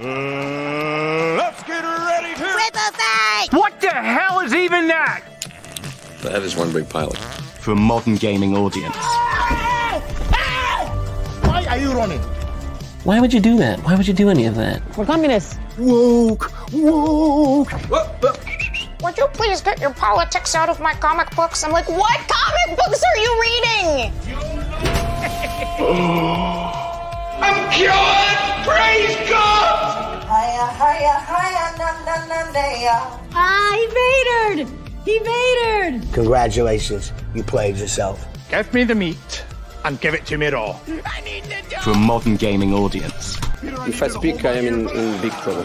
Let's get ready to rip a face! What the hell is even that? That is one big pilot. For a modern gaming audience. Why are you running? Why would you do that? Why would you do any of that? We're communists. Woke. Would you please get your politics out of my comic books? I'm like, what comic books are you reading? I'm cured! Praise God! Hiya, hiya, hiya, na na na na. He vatored! He vatored! Congratulations, you played yourself. Get me the meat and give it to me raw. For a modern gaming audience. If I speak, I am in big trouble.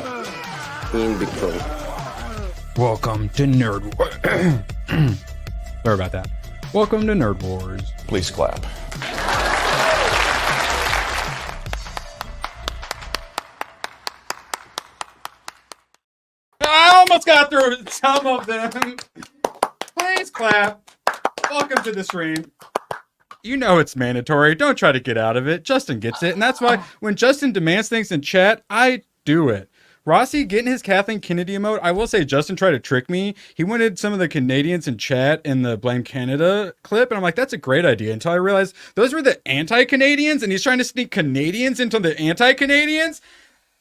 In big trouble. Welcome to Nerd Wars. Sorry about that. Welcome to Nerd Wars. Please clap. I almost got through some of them. Please clap. Welcome to the stream. You know it's mandatory. Don't try to get out of it. Justin gets it. And that's why when Justin demands things in chat, I do it. Rossi getting his Kathleen Kennedy emote. I will say Justin tried to trick me. He wanted some of the Canadians in chat in the Blame Canada clip. And I'm like, that's a great idea. Until I realized those were the anti-Canadians. And he's trying to sneak Canadians into the anti-Canadians.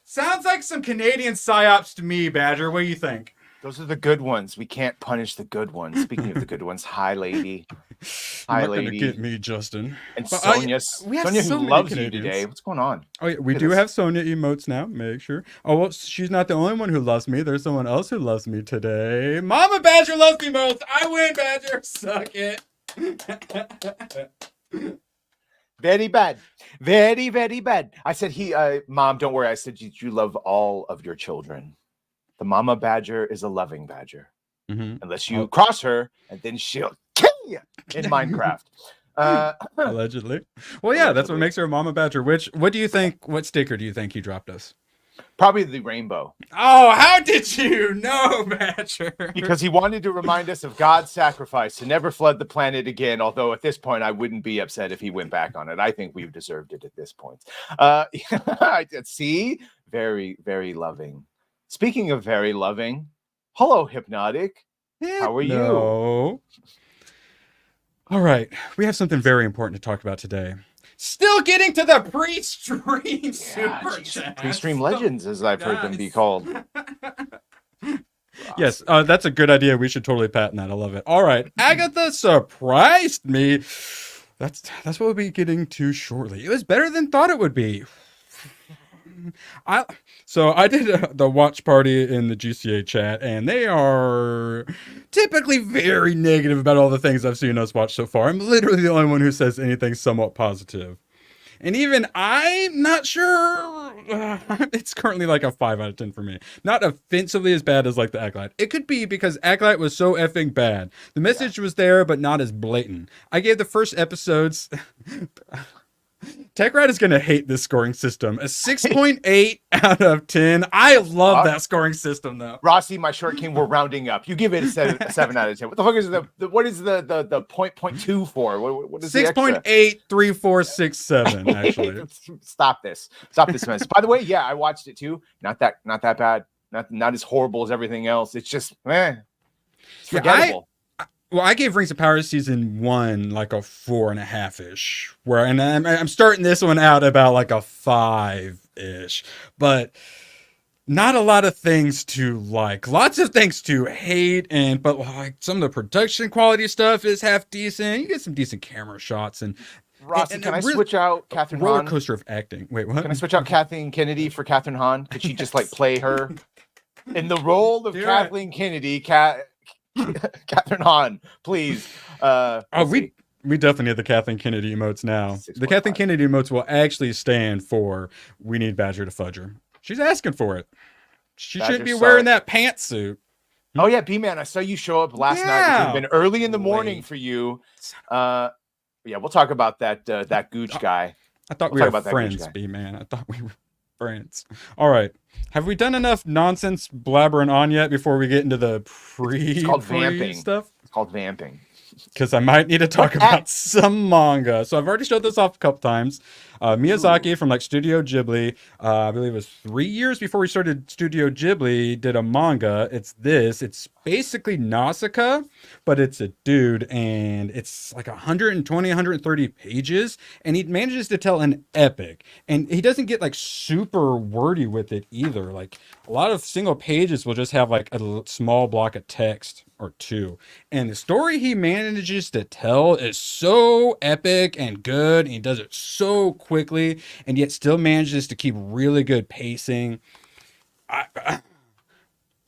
Sounds like some Canadian psyops to me, Badger. What do you think? Those are the good ones. We can't punish the good ones. Speaking of the good ones, hi, lady. Hi, lady. Gonna get me, Justin. And Sonia, Sonia so who loves Canadians. you today. What's going on? Oh, yeah, we do have Sonia emotes now. Make sure. Oh, well, she's not the only one who loves me. There's someone else who loves me today. Mama Badger loves me most. I win, Badger. Suck it. Very bad. Very, very bad. I said, Mom, don't worry. I said, you love all of your children. The mama badger is a loving badger. Mm-hmm. Unless you cross her, and then she'll kill you in Minecraft. Allegedly. Well, yeah, that's what makes her a mama badger. What sticker do you think he dropped us? Probably the rainbow. Oh, how did you know, Badger? Because he wanted to remind us of God's sacrifice to never flood the planet again. Although at this point, I wouldn't be upset if he went back on it. I think we've deserved it at this point. See? Very, very loving. Speaking of very loving, hello, Hypnotic. How are you? All right. We have something very important to talk about today. Still getting to the pre-stream super chat. Pre-stream legends, as I've heard them be called. Yes, that's a good idea. We should totally patent that. I love it. All right. Agatha surprised me. That's what we'll be getting to shortly. It was better than thought it would be. I did the watch party in the GCA chat, and they are typically very negative about all the things I've seen us watch so far. I'm literally the only one who says anything somewhat positive. And even I'm not sure. It's currently like a 5 out of 10 for me. Not offensively as bad as like the Acolyte. It could be because Acolyte was so effing bad. The message was there, but not as blatant. I gave the first episodes... TechRad is going to hate this scoring system. A 6.8 out of 10. I love that scoring system, though. Rossi, my short king, we're rounding up. You give it a 7 out of 10. What the fuck is what is the 0.2 for? What is 6.83467, actually. Stop this mess. By the way, yeah, I watched it too. Not that bad. Not as horrible as everything else. It's just it's forgettable. I gave Rings of Power season 1 like a 4.5-ish, and I'm starting this one out about like a 5-ish, but not a lot of things to like. Lots of things to hate, but like some of the production quality stuff is half decent. You get some decent camera shots and. Rossi, can I switch out Catherine Hahn? Roller coaster of acting. Wait, what? Can I switch out Kathleen Kennedy for Catherine Hahn? Could she just like play her in the role of Kathleen Kennedy? Catherine Hahn, please. We definitely need the Kathleen Kennedy emotes now. The Kathleen Kennedy emotes will actually stand for we need Badger to fudge her. She's asking for it. She shouldn't be wearing that pantsuit. Oh yeah, B-Man, I saw you show up last night. It had been early in the morning for you. Yeah, we'll talk about that Gooch guy. I thought we were friends, B-Man. I thought we were friends. All right. Have we done enough nonsense blabbering on yet before we get into the It's called vamping stuff? It's called vamping. Because I might need to talk about some manga. So I've already showed this off a couple times. Miyazaki from like Studio Ghibli, I believe it was 3 years before we started Studio Ghibli, did a manga. It's basically Nausicaa, but it's a dude, and it's like 120, 130 pages, and he manages to tell an epic, and he doesn't get like super wordy with it either. Like a lot of single pages will just have like a small block of text or two, and the story he manages to tell is so epic and good, and he does it so quickly, and yet still manages to keep really good pacing.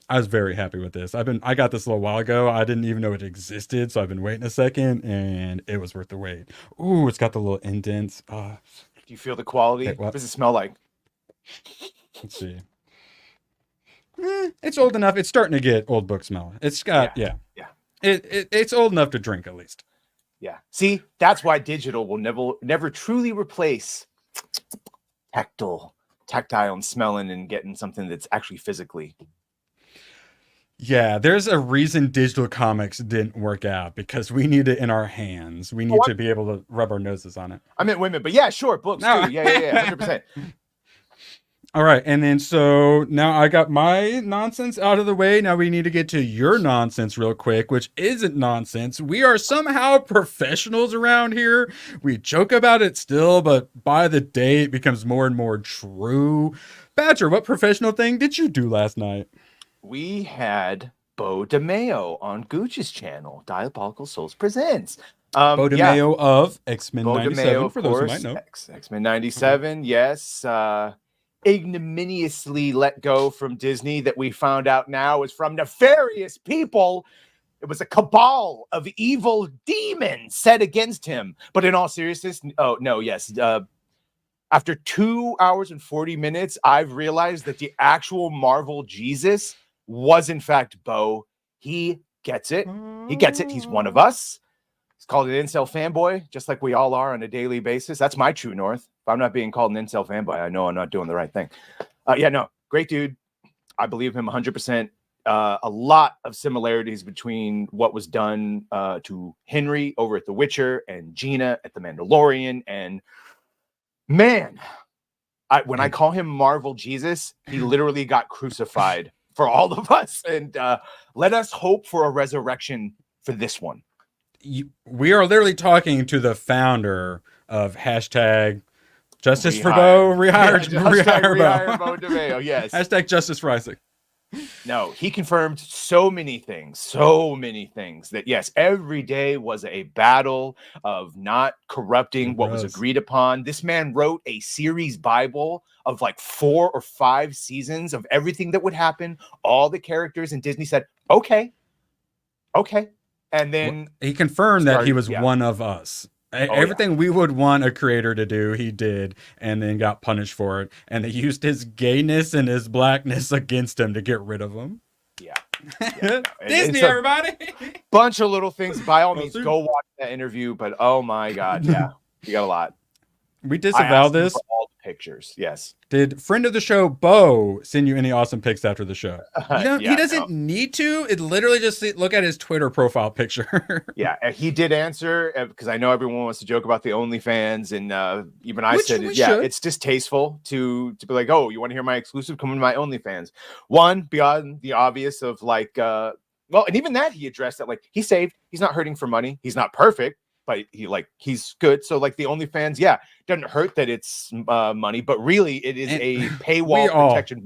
I was very happy with this. I got this a little while ago. I didn't even know it existed, so I've been waiting a second, and it was worth the wait. Ooh, it's got the little indents. Do you feel the quality? What does it smell like? Let's see. It's old enough. It's starting to get old book smell. It's got it's old enough to drink at least. Yeah. See, that's why digital will never truly replace tactile and smelling and getting something that's actually physically. Yeah, there's a reason digital comics didn't work out, because we need it in our hands. We need to be able to rub our noses on it. I meant women, but yeah, sure, books too. Yeah, 100%. All right, and then so now I got my nonsense out of the way. Now we need to get to your nonsense real quick, which isn't nonsense. We are somehow professionals around here. We joke about it still, but by the day it becomes more and more true. Badger, what professional thing did you do last night? We had Bo DeMeo on Gooch's channel, Diabolical Souls Presents. Bo DeMeo of X-Men Bo 97, DeMeo, for those who might know. X-Men 97, yes. Ignominiously let go from Disney, that we found out now is from nefarious people. It was a cabal of evil demons set against him. But in all seriousness, after 2 hours and 40 minutes, I've realized that the actual Marvel Jesus was in fact Bo. He gets it. He's one of us. He's called an incel fanboy, just like we all are on a daily basis. That's my true north. If I'm not being called an incel fanboy, I know I'm not doing the right thing. Great dude. I believe him 100%. A lot of similarities between what was done to Henry over at The Witcher and Gina at The Mandalorian. And man, when I call him Marvel Jesus, he literally got crucified for all of us. And let us hope for a resurrection for this one. We are literally talking to the founder of hashtag Justice for Bo, rehire Bo DeMeo, yes. Hashtag Justice for Isaac. No, he confirmed so many things that yes, every day was a battle of not corrupting what was agreed upon. This man wrote a series Bible of like 4 or 5 seasons of everything that would happen. All the characters, and Disney said, okay. And then he confirmed that he was one of us. Everything we would want a creator to do, he did, and then got punished for it. And they used his gayness and his blackness against him to get rid of him. Yeah. Disney, everybody. Bunch of little things. By all means, go watch that interview. But oh my God, yeah, we got a lot. We disavow this. For all the pictures, yes. Did friend of the show Bo send you any awesome pics after the show? He doesn't need to. It literally just look at his Twitter profile picture. Yeah, he did answer, because I know everyone wants to joke about the OnlyFans, and even I said, it's distasteful to be like, oh, you want to hear my exclusive? Come to my OnlyFans. One, beyond the obvious of like, and even that he addressed that, like, he's saved. He's not hurting for money. He's not perfect, but he's good. So like the OnlyFans, doesn't hurt that it's money, but really it is a paywall protection.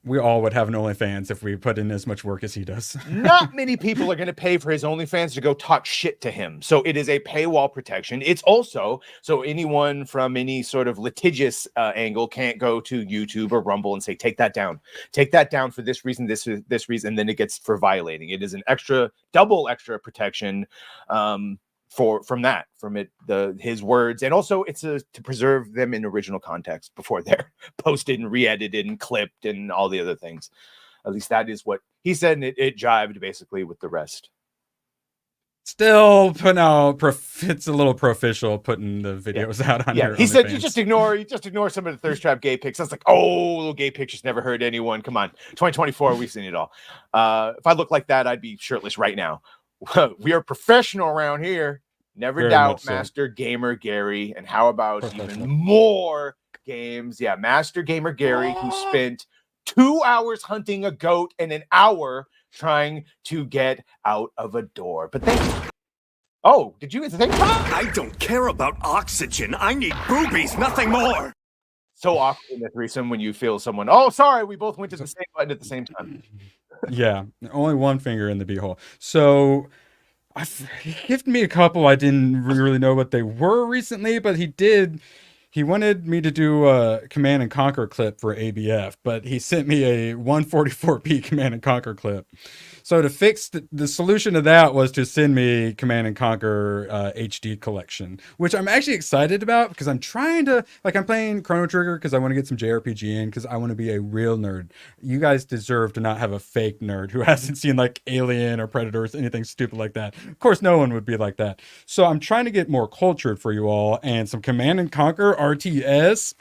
We all would have an OnlyFans if we put in as much work as he does. Not many people are going to pay for his OnlyFans to go talk shit to him. So it is a paywall protection. It's also so anyone from any sort of litigious angle can't go to YouTube or Rumble and say, take that down for this reason, this reason. And then it gets for violating. It is an double extra protection. From his words, and also it's to preserve them in original context before they're posted and re-edited and clipped and all the other things. At least that is what he said, and it jived basically with the rest. Still, it's a little proficial putting the videos out on here. He said you just ignore some of the thirst trap gay pics. I was like, oh, little gay pictures never hurt anyone. Come on, 2024, we've seen it all. If I look like that, I'd be shirtless right now. We are professional around here. Never Very doubt much so. Master Gamer Gary. And how about even more games? Yeah, Master Gamer Gary, who spent 2 hours hunting a goat and an hour trying to get out of a door. But thank you. Oh, did you think? I don't care about oxygen. I need boobies, nothing more. So awkward in the threesome when you feel someone. Oh, sorry, we both went to the same button at the same time. Yeah, only one finger in the beehole. So he gifted me a couple. I didn't really know what they were recently, but he did. He wanted me to do a Command and Conquer clip for ABF, but he sent me a 144p Command and Conquer clip. So to fix the solution to that was to send me Command and Conquer HD collection, which I'm actually excited about because I'm trying to, I'm playing Chrono Trigger because I want to get some JRPG in because I want to be a real nerd. You guys deserve to not have a fake nerd who hasn't seen Alien or Predators, anything stupid like that. Of course, no one would be like that. So I'm trying to get more cultured for you all, and some Command and Conquer RTS,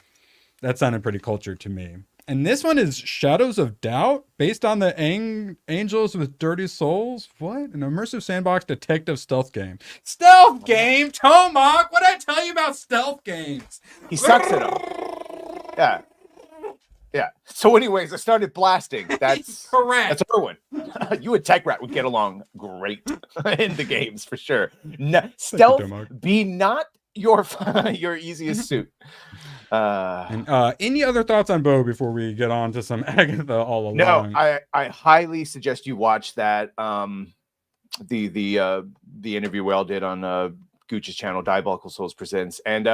that sounded pretty cultured to me. And this one is Shadows of Doubt, based on the Angels with Dirty Souls. What? An immersive sandbox detective stealth game. Stealth game? Tomac, what did I tell you about stealth games? He sucks at them. Yeah. Yeah. So anyways, I started blasting. That's correct. That's Erwin. You and Tech Rat would get along great in the games for sure. Stealth be not your easiest suit. Any other thoughts on Bo before we get on to some Agatha All Along? No, I highly suggest you watch that. The interview Well did on Gooch's channel, Diabolical Souls Presents, and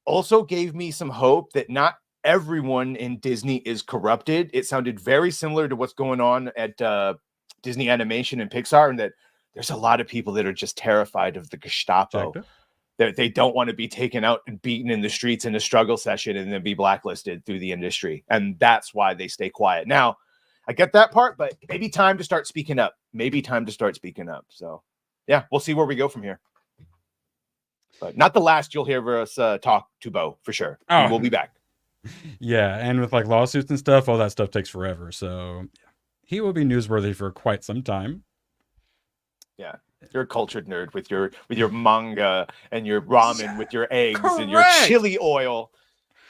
also gave me some hope that not everyone in Disney is corrupted. It sounded very similar to what's going on at Disney Animation and Pixar, and that there's a lot of people that are just terrified of the Gestapo. They don't want to be taken out and beaten in the streets in a struggle session and then be blacklisted through the industry. And that's why they stay quiet. Now, I get that part, but maybe time to start speaking up. So, yeah, we'll see where we go from here. But not the last you'll hear us talk to Bo, for sure. Oh. We'll be back. Yeah, and with lawsuits and stuff, all that stuff takes forever. So he will be newsworthy for quite some time. Yeah. You're a cultured nerd with your manga and your ramen with your eggs and your chili oil.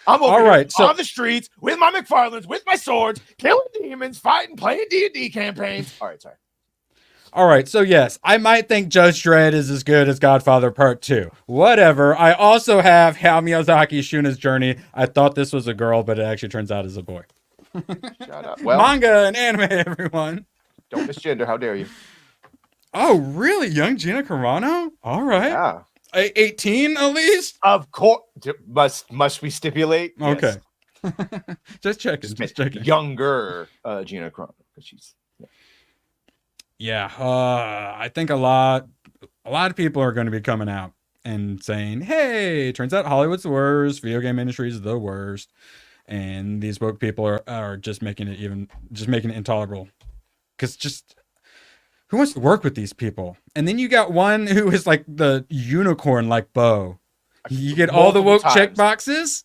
I'm over here on the streets with my McFarlanes, with my swords, killing demons, fighting, playing D&D campaigns. All right, so yes, I might think Judge Dredd is as good as Godfather Part 2. Whatever. I also have Hayao Miyazaki's Shuna's Journey. I thought this was a girl, but it actually turns out as a boy. Shut up. Well, manga and anime, everyone. Don't misgender. How dare you? Oh, really? Young Gina Carano? All right. Yeah. 18 at least? Of course. Must we stipulate? Okay. Yes. Just checking. Younger Gina Carano. She's I think a lot of people are going to be coming out and saying, hey, turns out Hollywood's the worst, video game industry is the worst, and these woke people are just making it intolerable. Because who wants to work with these people? And then you got one who is like the unicorn, like Bo. You get all the woke check boxes,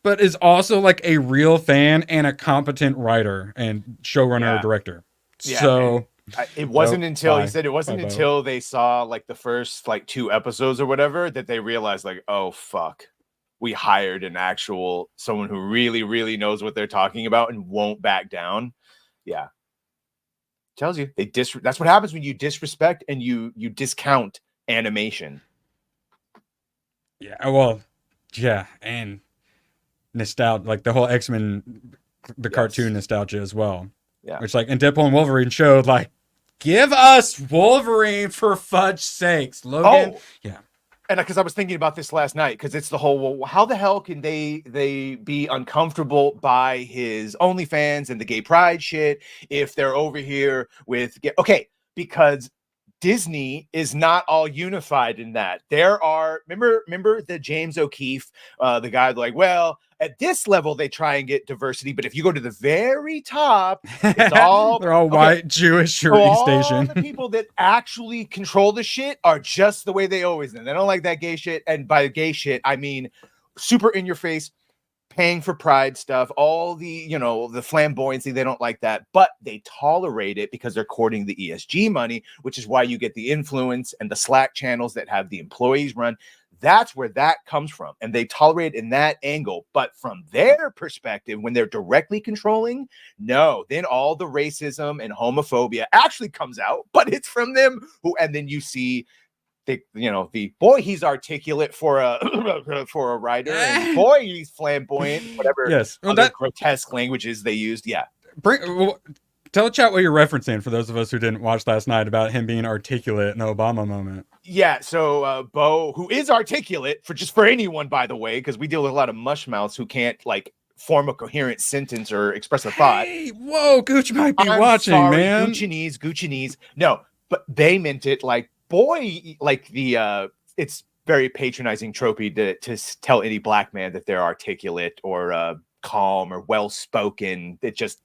but is also like a real fan and a competent writer and showrunner or director. Yeah, so it wasn't until he said it wasn't until they saw the first 2 episodes or whatever that they realized oh fuck, we hired an actual someone who really, really knows what they're talking about and won't back down. Yeah. Tells you that's what happens when you disrespect and you discount animation. Yeah, well, yeah, and nostalgia, the whole X-Men, cartoon nostalgia as well. Yeah, which and Deadpool and Wolverine showed give us Wolverine for fudge sakes, Logan. Yeah. And because I was thinking about this last night, because it's the whole, well, how the hell can they be uncomfortable by his OnlyFans and the gay pride shit if they're over here with because Disney is not all unified in that. There are remember the James O'Keefe, the guy well, at this level they try and get diversity, but if you go to the very top, it's all they're all white, Jewish, or East Asian. The people that actually control the shit are just the way they always did. They don't like that gay shit, and by gay shit I mean super in your face, paying for pride stuff, all the, you know, the flamboyancy, they don't like that, but they tolerate it because they're courting the ESG money, which is why you get the influence and the Slack channels that have the employees run. That's where that comes from. And they tolerate it in that angle. But from their perspective, when they're directly controlling, no, then all the racism and homophobia actually comes out, but it's from them who, and then you see the, you know, the boy, he's articulate for a for a writer, and boy, he's flamboyant, whatever. Yes, well, other grotesque languages they used. Yeah, tell the chat what you're referencing for those of us who didn't watch last night about him being articulate in the Obama moment. Yeah, so Bo, who is articulate for anyone, by the way, because we deal with a lot of mush mouths who can't like form a coherent sentence or express a thought. Hey, whoa, Gooch might be watching, sorry, man. Gucci knees. No, but they meant it like, boy, like the it's very patronizing tropey to tell any black man that they're articulate or calm or well spoken. It just,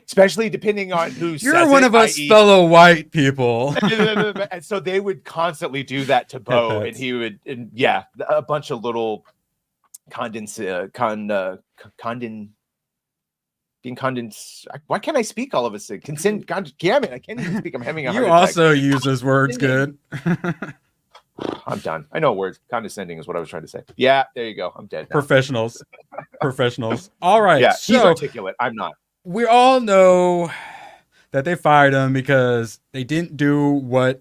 especially depending on who You're says one it, of us fellow white people. And so they would constantly do that to Bo, and he would, and yeah, a bunch of little why can't I speak all of a sudden? Consent, God damn it, I can't even speak. I'm having a heart You attack. also use those words good. I'm done. I know words. Condescending is what I was trying to say. Yeah, there you go. I'm dead now. Professionals. All right. Yeah, so he's articulate. I'm not. We all know that they fired him because they didn't do what,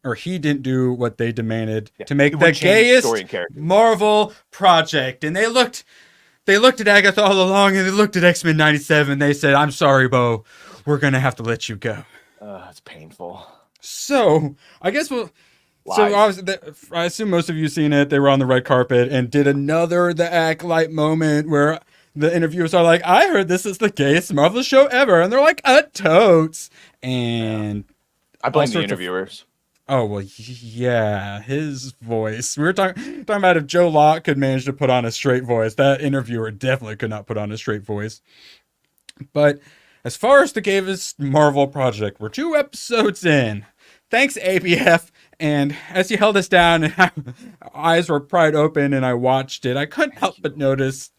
or he didn't do what they demanded to make the gayest Marvel project. And they looked at Agatha All Along, and they looked at X-Men 97. They said, "I'm sorry, Bo, we're gonna have to let you go." It's painful. So I guess I assume most of you seen it. They were on the red carpet and did another The Acolyte moment where the interviewers are like, "I heard this is the gayest Marvel show ever," and they're like, "Totes." And I blame the interviewers. Oh, well, yeah, his voice. We were talking about if Joe Locke could manage to put on a straight voice. That interviewer definitely could not put on a straight voice. But as far as the gayest Marvel project, we're 2 episodes in. Thanks, ABF. And as he held us down and our eyes were pried open and I watched it, I couldn't help but notice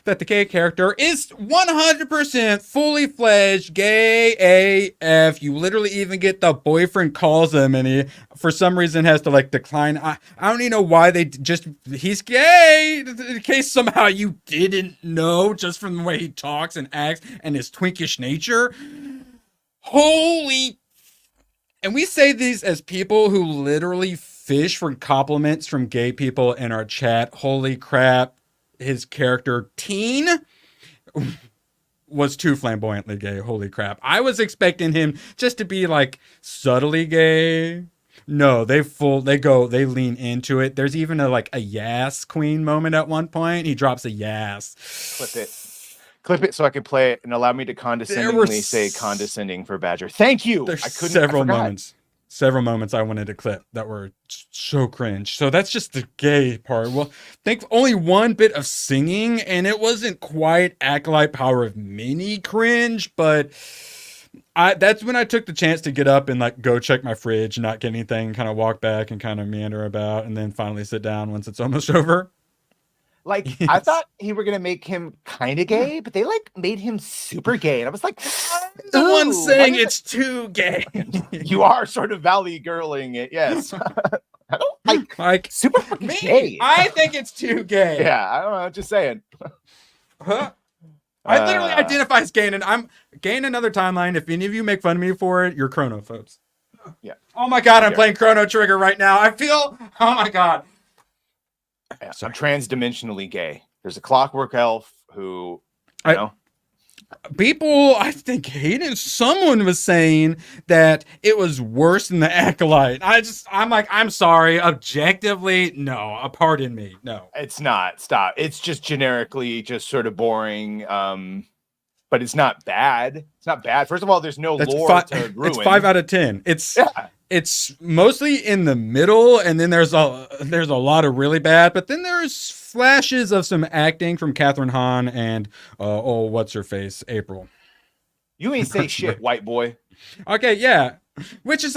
that the gay character is 100% fully fledged gay AF. You literally even get the boyfriend calls him, and he, for some reason, has to like decline. I don't even know why he's gay, in case somehow you didn't know just from the way he talks and acts and his twinkish nature. And we say these as people who literally fish for compliments from gay people in our chat. Holy crap. His character, Teen, was too flamboyantly gay. Holy crap. I was expecting him just to be like subtly gay. No, they lean into it. There's even a yes queen moment at one point. He drops a yes. Clip it so I can play it and allow me to condescendingly say condescending for Badger. Thank you. There's several moments I wanted to clip that were so cringe. So that's just the gay part. Well, I think only one bit of singing, and it wasn't quite Acolyte Power of Mini cringe, but that's when I took the chance to get up and go check my fridge, not get anything, kind of walk back and kind of meander about, and then finally sit down once it's almost over. Yes. I thought he were gonna make him kind of gay, but they made him super gay, and I was like, the one saying it's too gay. You are sort of valley girling it, yes. I don't like super fucking gay. I think it's too gay. Yeah, I don't know, just saying. Huh? I literally identify as gay, and I'm gay in another timeline. If any of you make fun of me for it, you're chronophobes. Yeah. Oh my god, I'm playing Chrono Trigger right now. Oh my god. Yeah, I'm transdimensionally gay. There's a clockwork elf who, people, I think, hated. Someone was saying that it was worse than the Acolyte. I'm sorry. Objectively, no. Pardon me. No. It's not. Stop. It's just generically just sort of boring. But it's not bad. It's not bad. First of all, there's no lore to ruin. It's 5 out of 10. It's mostly in the middle, and then there's a lot of really bad, but then there's flashes of some acting from Catherine Hahn and what's her face, April. You ain't say shit, white boy. Okay, yeah, which is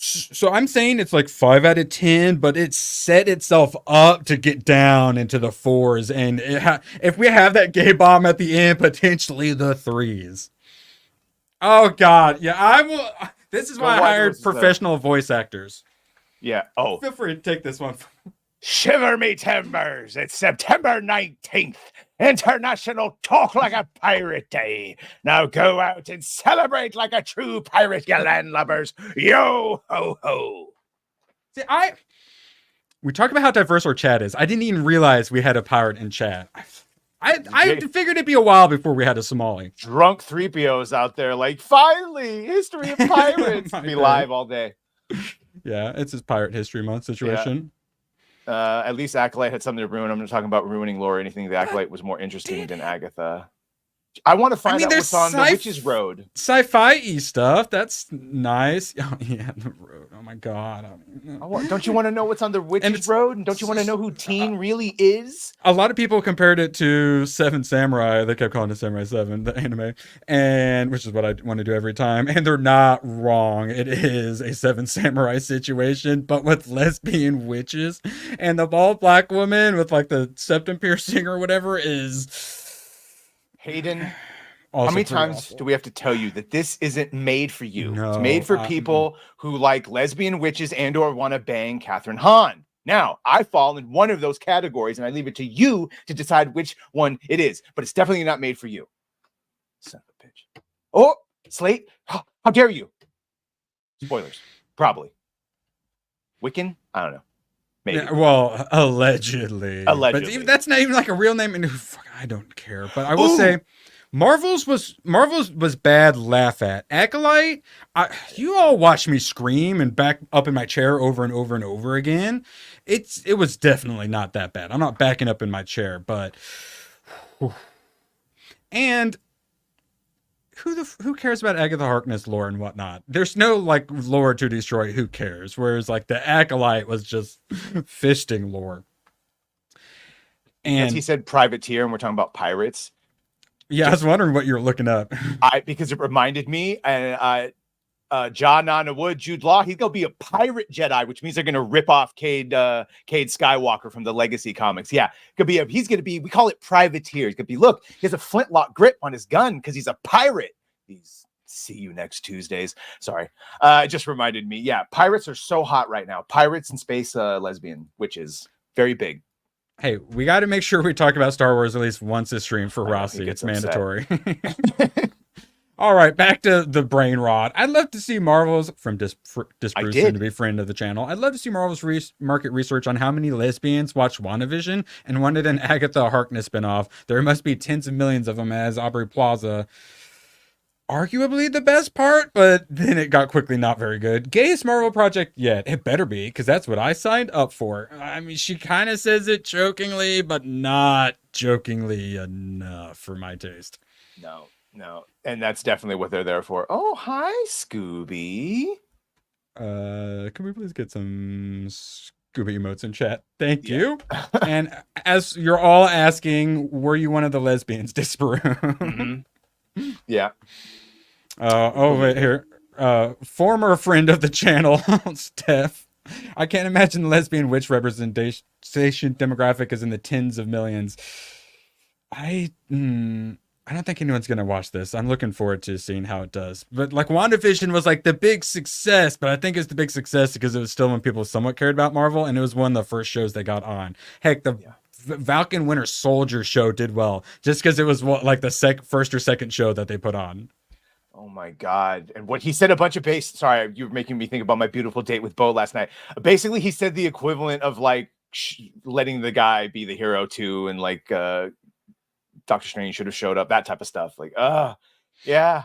So I'm saying it's like 5 out of 10, but it set itself up to get down into the 4s, and if we have that gay bomb at the end, potentially the 3s. Oh God, yeah, I will. This is why I hired professional voice actors. Yeah. Oh, feel free to take this one. Shiver me timbers! It's September 19th, International Talk Like a Pirate Day. Now go out and celebrate like a true pirate, you landlubbers. Yo ho ho! See, we talk about how diverse our chat is. I didn't even realize we had a pirate in chat. I figured it'd be a while before we had a Somali. Drunk 3POs out there, like, finally, history of pirates. Be live all day. Yeah, it's his Pirate History Month situation. Yeah. At least Acolyte had something to ruin. I'm not talking about ruining lore or anything. The Acolyte was more interesting than Agatha. I want to find out what's on the Witch's Road. Sci-fi stuff. That's nice. Oh, yeah, the road. Oh my God. Don't you want to know what's on the Witch's Road? And don't you want to know who Teen really is? A lot of people compared it to Seven Samurai. They kept calling it Samurai 7, the anime, and which is what I want to do every time. And they're not wrong. It is a Seven Samurai situation, but with lesbian witches. And the bald black woman with like the septum piercing or whatever is... Hayden, how many times do we have to tell you that this isn't made for you? No, it's made for people who like lesbian witches and or want to bang Catherine Hahn. Now, I fall in one of those categories, and I leave it to you to decide which one it is. But it's definitely not made for you. Son of a bitch. Oh, Slate, how dare you? Spoilers, probably. Wiccan? I don't know. Maybe. Yeah, well, allegedly. But that's not even like a real name. And I don't care. But I will say, Marvel's was bad. Laugh at Acolyte. You all watch me scream and back up in my chair over and over and over again. It was definitely not that bad. I'm not backing up in my chair, but and. Who cares about Agatha Harkness lore and whatnot? There's no like lore to destroy. Who cares? Whereas like the Acolyte was just fisting lore. And he said privateer, and we're talking about pirates. Yeah, I was wondering what you're looking up. Because it reminded me, and John on the Wood, Jude Law, he's gonna be a pirate Jedi, which means they're gonna rip off Cade Skywalker from the Legacy comics. Yeah, he's gonna be. We call it privateer. He's gonna be. Look, he has a flintlock grip on his gun because he's a pirate. See you next Tuesdays. Sorry, it just reminded me. Yeah, pirates are so hot right now. Pirates and space lesbian witches, very big. Hey, we got to make sure we talk about Star Wars at least once a stream for Rossi. It's mandatory. All right, back to the brain rot. I'd love to see Marvel's, from Bruce, soon to be friend of the channel. I'd love to see Marvel's market research on how many lesbians watched WandaVision and wanted an Agatha Harkness spinoff. There must be tens of millions of them, as Aubrey Plaza. Arguably the best part, but then it got quickly not very good. Gayest Marvel project yet. It better be, because that's what I signed up for. I mean, she kind of says it jokingly, but not jokingly enough for my taste. No. And that's definitely what they're there for. Oh, hi, Scooby. Can we please get some Scooby emotes in chat? Thank you. And as you're all asking, were you one of the lesbians, Disparu? Mm-hmm. Yeah. Wait, here. Former friend of the channel, Steph. I can't imagine the lesbian witch representation demographic is in the tens of millions. I don't think anyone's going to watch this. I'm looking forward to seeing how it does. But like WandaVision was like the big success, but I think it's the big success because it was still when people somewhat cared about Marvel, and it was one of the first shows they got on. Heck, the Falcon Winter Soldier show did well just because it was like the first or second show that they put on. Oh my God. And what he said, a bunch of sorry, you were making me think about my beautiful date with Bo last night. Basically, he said the equivalent of like letting the guy be the hero too, and like Doctor Strange should have showed up, that type of stuff. Like, yeah.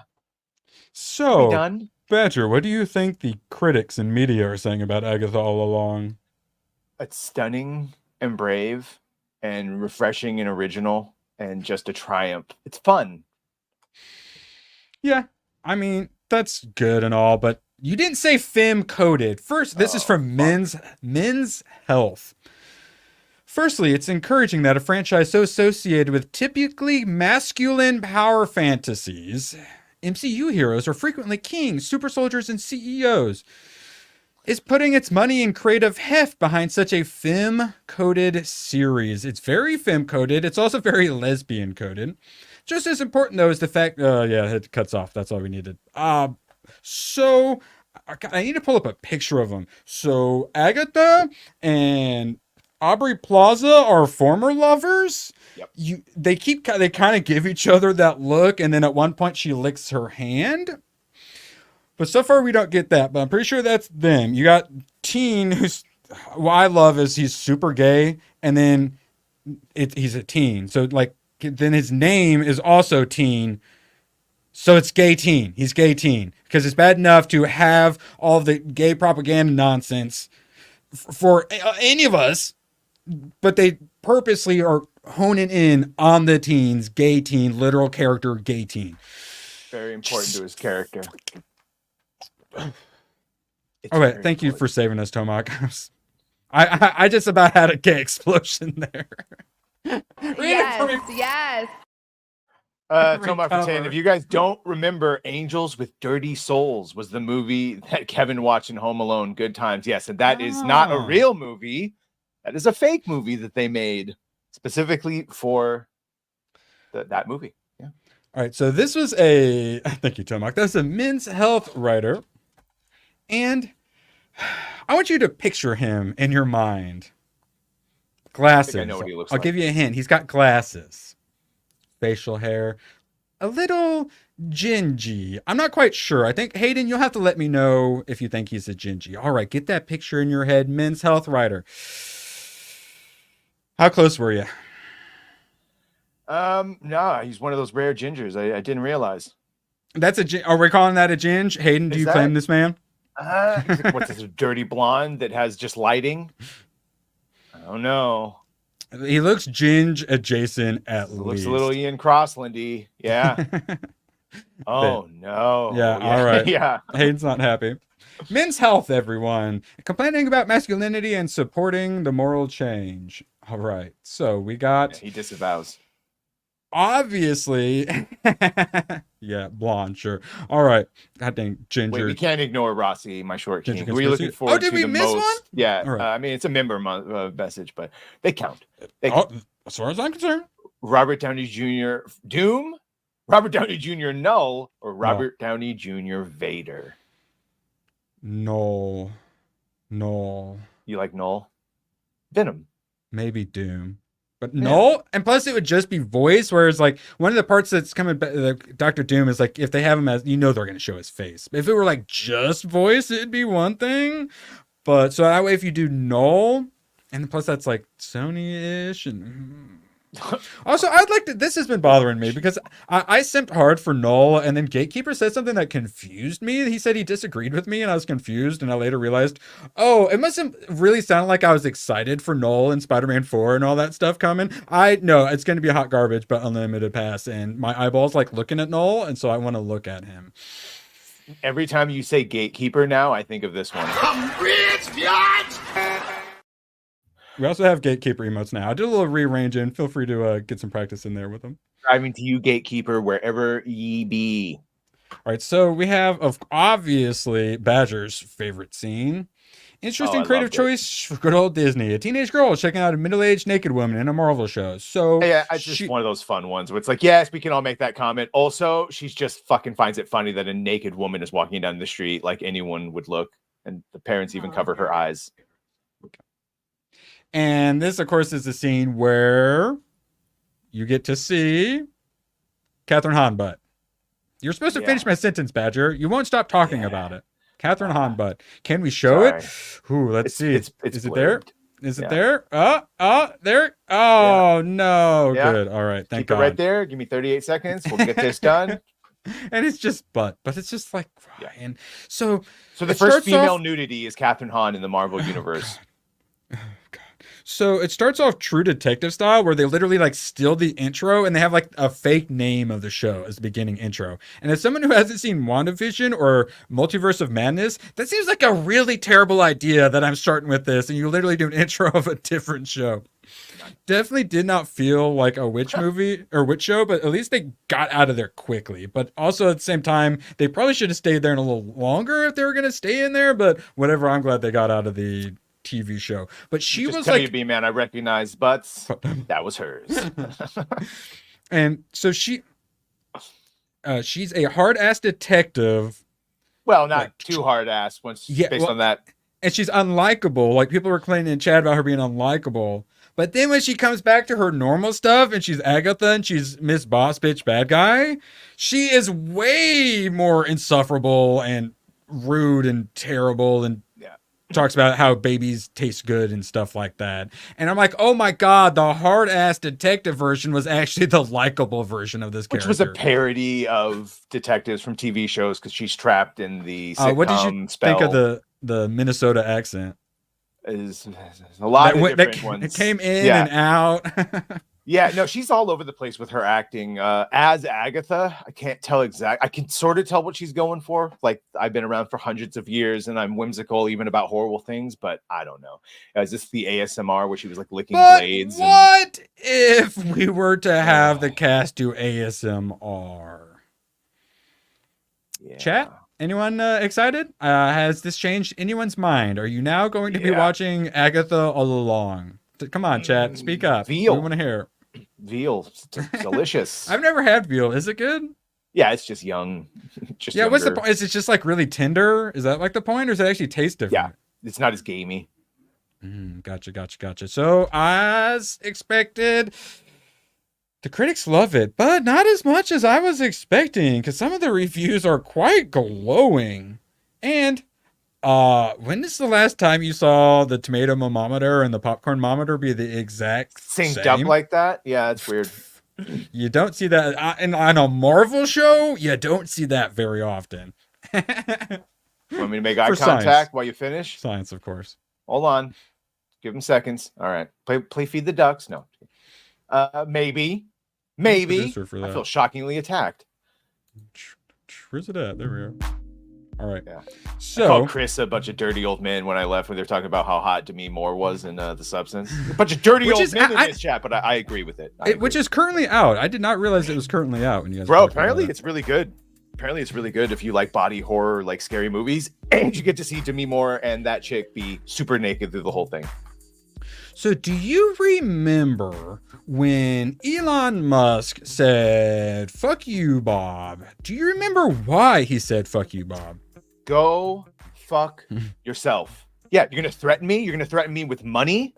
So, done? Badger, what do you think the critics and media are saying about Agatha All Along? It's stunning and brave and refreshing and original and just a triumph. It's fun. Yeah, I mean, that's good and all, but you didn't say femme coded. First, this is from Men's Health. Firstly, it's encouraging that a franchise so associated with typically masculine power fantasies, MCU heroes are frequently kings, super soldiers, and CEOs. is putting its money and creative heft behind such a femme-coded series. It's very femme-coded. It's also very lesbian-coded. Just as important, though, is the fact... yeah, it cuts off. That's all we needed. So, I need to pull up a picture of them. So, Agatha and Aubrey Plaza are former lovers. Yep. They kind of give each other that look, and then at one point she licks her hand. But so far we don't get that, but I'm pretty sure that's them. You got Teen, who's what I love is he's super gay, and then he's a teen. So like then his name is also Teen. So it's Gay Teen. He's Gay Teen. Because it's bad enough to have all the gay propaganda nonsense for any of us, but they purposely are honing in on the teens, Gay Teen, literal character, Gay Teen. Very important to his character. All right, thank you for saving us, Tomac. I just about had a gay explosion there. Yes. Tomac for 10. If you guys don't remember, Angels with Dirty Souls was the movie that Kevin watched in Home Alone. Good times, yes, and that is not a real movie. That is a fake movie that they made specifically for that movie. Yeah. All right, so this was thank you, Tomac. That's a Men's Health writer. And I want you to picture him in your mind. Glasses. I know what he looks I'll like. give you a hint. He's got glasses. Facial hair. A little gingy. I'm not quite sure. I think, Hayden, you'll have to let me know if you think he's a gingy. All right, get that picture in your head. Men's Health writer. How close were you? No, he's one of those rare gingers. I didn't realize. Are we calling that a ginge? Hayden, do you claim this man? What's this, a dirty blonde that has just lighting? I don't know. He looks ginge adjacent at least. Looks a little Ian Crosslandy. Yeah. Oh no. Yeah, all right. Yeah. Hayden's not happy. Men's Health, everyone. Complaining about masculinity and supporting the moral change. All right. So we got... Yeah, he disavows. Obviously. Yeah, blonde, sure. All right. God dang, ginger. Wait, we can't ignore Rossi, my short king. Ginger Who are you looking forward to did we the miss most? one? Yeah. All right. I mean, it's a member message, but they count. As far as I'm concerned. Robert Downey Jr. Doom? Robert Downey Jr. Null? Or Robert Downey Jr. Vader? No. You like Null? Venom. Maybe Doom. But no, and plus it would just be voice, whereas like one of the parts that's coming back, Dr. Doom is like, if they have him as, they're going to show his face. If it were like just voice, it'd be one thing. But so that way, if you do Null, and plus that's like Sony-ish, and also I'd like to, this has been bothering me because I simped hard for Null, and then Gatekeeper said something that confused me. He said he disagreed with me, and I was confused, and I later realized, it must have really sounded like I was excited for Null and Spider-Man 4 and all that stuff coming. No, it's going to be hot garbage, but unlimited pass, and my eyeballs like looking at Null, and so I want to look at him. Every time you say Gatekeeper now, I think of this one. We also have Gatekeeper emotes now. I did a little rearranging. Feel free to get some practice in there with them. Driving to you, Gatekeeper, wherever ye be. All right, so we have, obviously, Badger's favorite scene. Interesting creative choice for good old Disney. A teenage girl checking out a middle-aged naked woman in a Marvel show. So yeah, it's just one of those fun ones where it's like, yes, we can all make that comment. Also, she's just fucking finds it funny that a naked woman is walking down the street like anyone would look. And the parents even cover her eyes. And this, of course, is the scene where you get to see Catherine Hahn butt. You're supposed to finish my sentence, Badger. You won't stop talking about it. Catherine Hahn butt. Can we show it? Ooh, let's see. Is it there? Is it there? There. Oh, no. Yeah. Good. All right. Thank God. God. Right there. Give me 38 seconds. We'll get this done. And it's just butt, but it's just like, and so the first female nudity is Catherine Hahn in the Marvel universe. Oh, God. So it starts off True Detective style, where they literally like steal the intro and they have like a fake name of the show as the beginning intro. And as someone who hasn't seen WandaVision or Multiverse of Madness, that seems like a really terrible idea that I'm starting with this and you literally do an intro of a different show. Definitely did not feel like a witch movie or witch show, but at least they got out of there quickly. But also at the same time, they probably should have stayed there a little longer if they were going to stay in there. But whatever, I'm glad they got out of the TV show. But she was like, me, man, I recognize butts. That was hers. And so she's a hard ass detective. Well, not too hard ass once based on that. And she's unlikable. Like people were complaining in chat about her being unlikable. But then when she comes back to her normal stuff and she's Agatha and she's Miss Boss Bitch Bad Guy, she is way more insufferable and rude and terrible and talks about how babies taste good and stuff like that. And I'm like, oh my God, the hard ass detective version was actually the likable version of this character. Which was a parody of detectives from TV shows because she's trapped in the sitcom what did you spell. think of the Minnesota accent? Is a lot of different ones. It came in and out. Yeah, no, she's all over the place with her acting. As Agatha, I can't tell I can sort of tell what she's going for. Like, I've been around for hundreds of years and I'm whimsical even about horrible things, but I don't know. Is this the ASMR where she was like licking blades? What if we were to have the cast do ASMR? Yeah. Chat? Anyone excited? Has this changed anyone's mind? Are you now going to be watching Agatha All Along? Come on, chat. Speak up. Veal. We want to hear. Veal. Delicious. I've never had veal. Is it good? Yeah, it's just young. Just yeah, what's the younger. point? Is it just like really tender? Is that like the point? Or does it actually taste different? Yeah, it's not as gamey. Gotcha. So, as expected, the critics love it, but not as much as I was expecting, because some of the reviews are quite glowing. And when is the last time you saw the tomato thermometer and the popcorn thermometer be the exact synced same? up like that? Yeah, it's weird. You don't see that on a Marvel show. You don't see that very often. Want me to make eye contact science. while you finish? Science, of course. Hold on. Give them seconds. All right. Play feed the ducks. No. Maybe. I feel shockingly attacked. Where's it at? There we are. All right. Yeah. So I called Chris a bunch of dirty old men when I left when they were talking about how hot Demi Moore was in The Substance. A bunch of dirty old men in this chat, but I agree with it. Which is currently out. I did not realize it was currently out when you guys. Bro, apparently it's really good. Apparently it's really good if you like body horror, like scary movies, and you get to see Demi Moore and that chick be super naked through the whole thing. So do you remember when Elon Musk said, "Fuck you, Bob"? Do you remember why he said, "Fuck you, Bob"? Go fuck yourself. Yeah, you're going to threaten me? You're going to threaten me with money?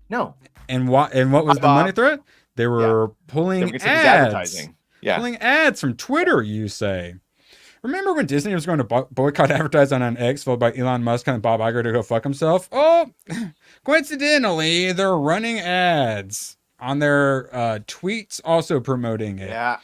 No. And what was the money threat? They were pulling ads. Advertising. Yeah. Pulling ads from Twitter, you say. Remember when Disney was going to boycott advertising on X, followed by Elon Musk and Bob Iger to go fuck himself? Oh, coincidentally, they're running ads on their tweets also promoting it. Yeah.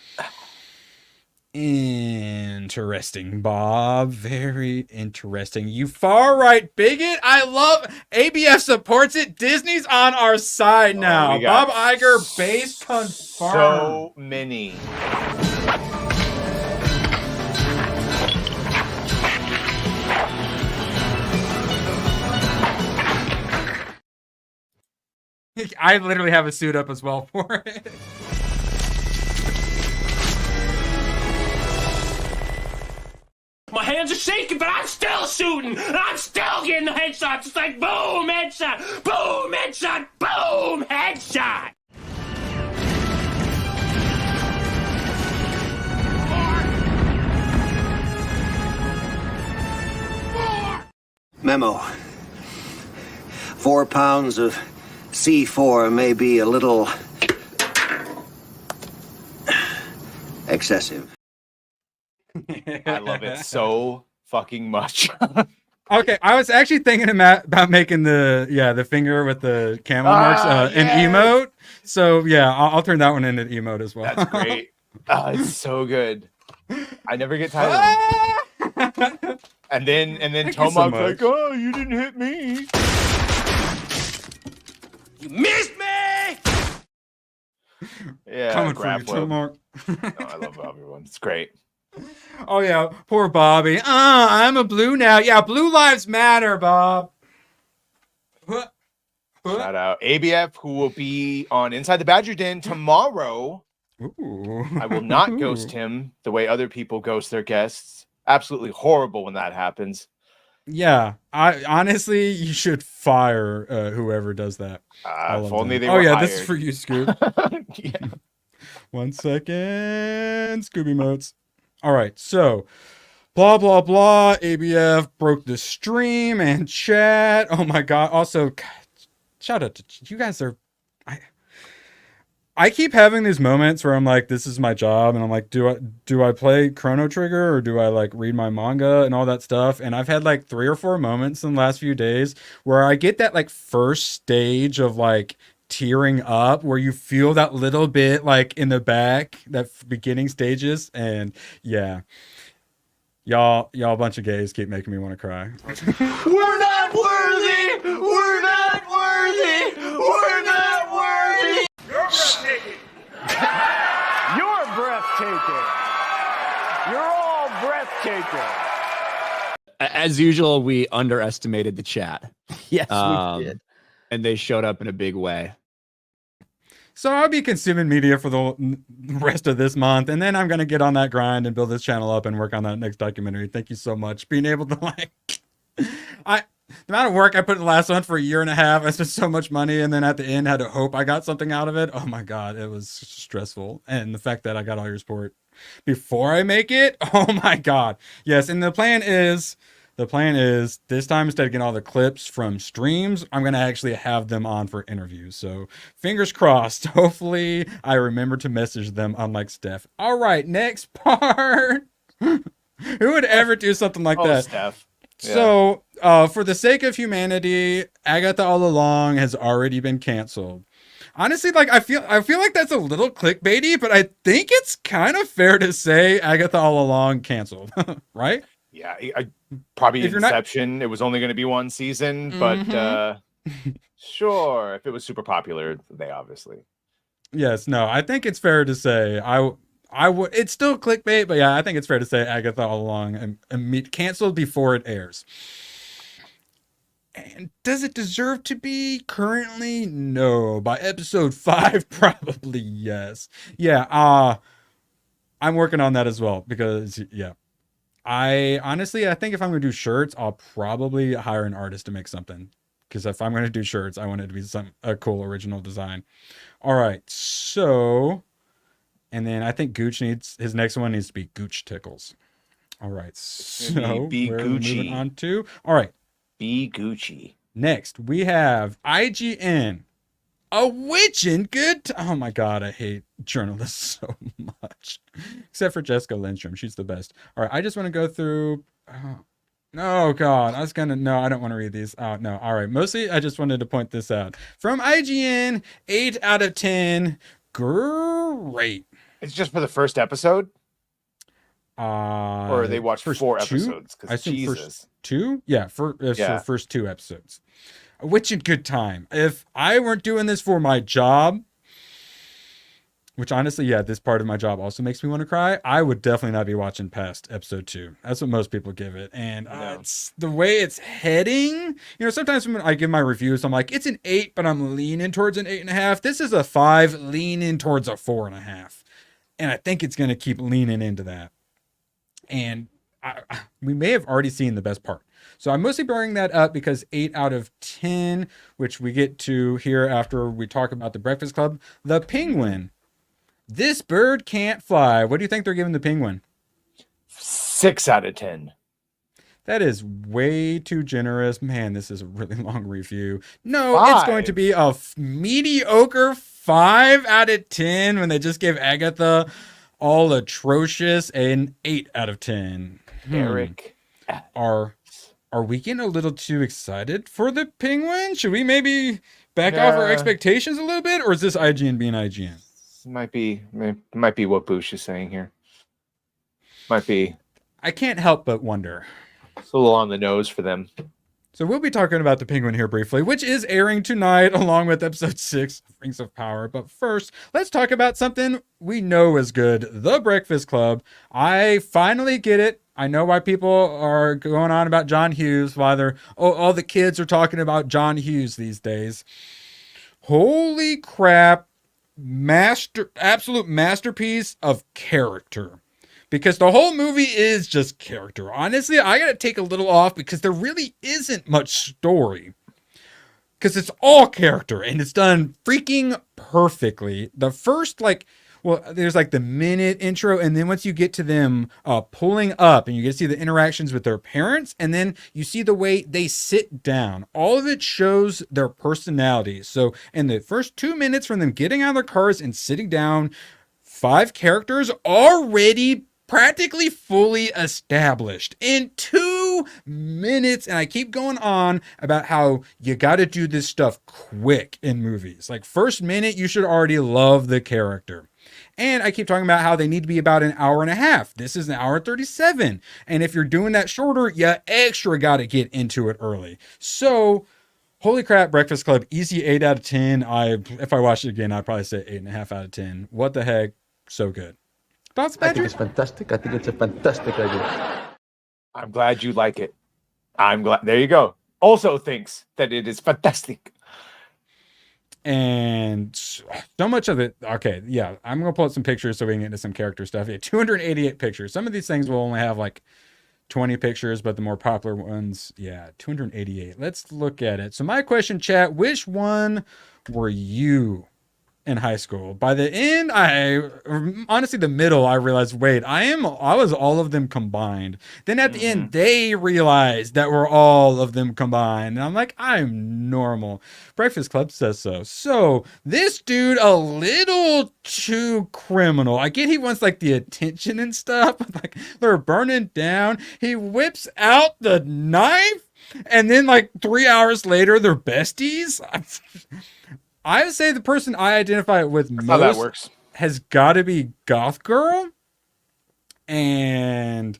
Interesting, Bob. Very interesting. You far right bigot. I love ABF supports it. Disney's on our side now. Bob Iger base confirmed. So many. I literally have a suit up as well for it. My hands are shaking, but I'm still shooting. And I'm still getting the headshots. It's like boom, headshot, boom, headshot, boom, headshot. Memo. 4 pounds of C4 may be a little excessive. I love it so fucking much. Okay, I was actually thinking about making the finger with the camel marks an emote. So yeah, I'll turn that one into an emote as well. That's great. It's so good. I never get tired of it. And then Tomahawk's like, "Oh, you didn't hit me." You missed me! Yeah, Coming for you, graph too, web. Mark. No, I love everyone. It's great. Oh yeah, poor Bobby. I'm a blue now. Yeah, blue lives matter, Bob. Shout out ABF, who will be on Inside the Badger Den tomorrow. Ooh. I will not ghost him the way other people ghost their guests. Absolutely horrible when that happens. Yeah, I honestly, you should fire whoever does that. If only they Oh were yeah, hired. this is for you, Scoob. Yeah. 1 second, Scooby Motes. All right, so blah blah blah. ABF broke the stream and chat. Oh my god. Also, God, shout out to you guys. I keep having these moments where I'm like, this is my job, and I'm like, do I play Chrono Trigger or do I like read my manga and all that stuff? And I've had like 3 or 4 moments in the last few days where I get that like first stage of like tearing up, where you feel that little bit like in the back, that beginning stages, and yeah, y'all a bunch of gays keep making me want to cry. We're not worthy! We're not worthy! We're not worthy! You're breathtaking! You're breathtaking. You're all breathtaking. As usual, we underestimated the chat. Yes, we did. And they showed up in a big way. So I'll be consuming media for the rest of this month, and then I'm going to get on that grind and build this channel up and work on that next documentary. Thank you so much. Being able to like, the amount of work I put in the last one for a year and a half, I spent so much money, and then at the end had to hope I got something out of it. Oh my God, it was stressful. And the fact that I got all your support before I make it, oh my God. Yes, and the plan is this time, instead of getting all the clips from streams, I'm going to actually have them on for interviews. So fingers crossed. Hopefully I remember to message them, unlike Steph. All right, next part. Who would ever do something like that? Steph. Yeah. So for the sake of humanity, Agatha All Along has already been canceled. Honestly, like I feel like that's a little clickbaity, but I think it's kind of fair to say Agatha All Along canceled, right? Yeah, probably If you're not- Inception. It was only going to be 1 season, but sure, if it was super popular, they obviously. Yes, no, I think it's fair to say I would. It's still clickbait, but yeah, I think it's fair to say Agatha All Along and canceled before it airs. And does it deserve to be currently? No. By episode 5, probably yes. Yeah. I'm working on that as well because yeah. I think if I'm going to do shirts, I'll probably hire an artist to make something. Because if I'm going to do shirts, I want it to be a cool original design. All right, so, and then I think his next one needs to be Gooch Tickles. All right, so be we're Gucci. moving on to, all right. Be Gucci. Next, we have IGN. A witch in good oh my God, I hate journalists so much. Except for Jessica Lindstrom. She's the best. All right, I just want to go through. Oh God, I don't want to read these. Oh no. All right, mostly I just wanted to point this out. From IGN, 8 out of 10. Great. It's just for the first episode? Or they watched first 4 2? episodes? I Because think Jesus. first 2? Yeah, for Yeah. first 2 episodes. A witch in good time. If I weren't doing this for my job, which honestly, yeah, this part of my job also makes me want to cry, I would definitely not be watching past episode 2. That's what most people give it. And it's the way it's heading. You know, sometimes when I give my reviews, I'm like, it's an 8, but I'm leaning towards an 8.5. This is a 5, leaning towards a 4.5. And I think it's going to keep leaning into that. And we may have already seen the best part. So I'm mostly bringing that up because 8 out of 10, which we get to here after we talk about the Breakfast Club, the penguin. This bird can't fly. What do you think they're giving the penguin? 6 out of 10. That is way too generous. Man, this is a really long review. No, 5. It's going to be a mediocre 5 out of 10 when they just gave Agatha All Atrocious an 8 out of 10. Eric. Are we getting a little too excited for the penguin? Should we maybe back off our expectations a little bit? Or is this IGN being IGN? Might be what Boosh is saying here. Might be. I can't help but wonder. It's a little on the nose for them. So we'll be talking about The Penguin here briefly, which is airing tonight along with episode 6 of Rings of Power. But first, let's talk about something we know is good, The Breakfast Club. I finally get it. I know why people are going on about John Hughes, why all the kids are talking about John Hughes these days. Holy crap, absolute masterpiece of character. Because the whole movie is just character. Honestly, I gotta take a little off because there really isn't much story. Because it's all character and it's done freaking perfectly. The first, there's the minute intro, and then once you get to them pulling up and you get to see the interactions with their parents, and then you see the way they sit down. All of it shows their personality. So in the first 2 minutes from them getting out of their cars and sitting down, 5 characters already practically fully established in 2 minutes. And I keep going on about how you got to do this stuff quick in movies. Like first minute, you should already love the character. And I keep talking about how they need to be about an hour and a half. This is an hour 37. And if you're doing that shorter, you extra got to get into it early. So holy crap, Breakfast Club, easy 8 out of 10. If I watched it again, I'd probably say 8.5 out of 10. What the heck? So good. Thoughts, Patrick? I think it's fantastic. I think it's a fantastic idea. I'm glad you like it. I'm glad. There you go. Also thinks that it is fantastic. And so much of it. Okay, yeah. I'm going to pull up some pictures so we can get into some character stuff. Yeah, 288 pictures. Some of these things will only have 20 pictures, but the more popular ones, 288. Let's look at it. So my question, chat, which one were you in high school? By the end, honestly, the middle, I realized, wait, I was all of them combined. Then at the end, they realized that we're all of them combined. And I'm like, I'm normal. Breakfast Club says so. So this dude, a little too criminal. I get he wants the attention and stuff, but they're burning down. He whips out the knife, and then 3 hours later, they're besties. I would say the person I identify with most has got to be Goth Girl. And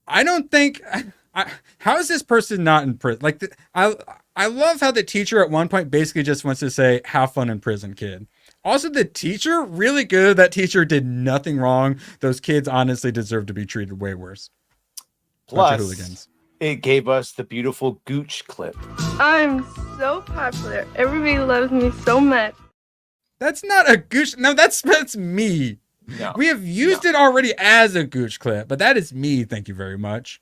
I don't think... how is this person not in prison? I love how the teacher at one point basically just wants to say, have fun in prison, kid. Also, the teacher, really good. That teacher did nothing wrong. Those kids honestly deserve to be treated way worse. Plus, it gave us the beautiful Gooch clip. I'm so popular. Everybody loves me so much. That's not a Gooch. No, that's me. No, we have used it already as a Gooch clip, but that is me. Thank you very much.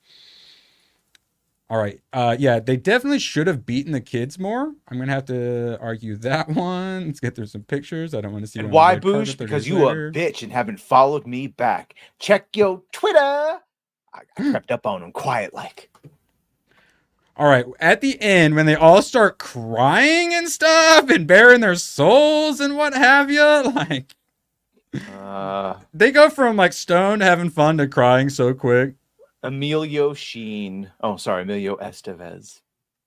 All right. Yeah, they definitely should have beaten the kids more. I'm going to have to argue that one. Let's get through some pictures. I don't want to see. And why, Boosh? Because you a bitch and haven't followed me back. Check your Twitter. I crept up on him quiet like. All right. At the end, when they all start crying and stuff and bearing their souls and what have you, they go from stoned having fun to crying so quick. Emilio Sheen. Oh, sorry, Emilio Estevez.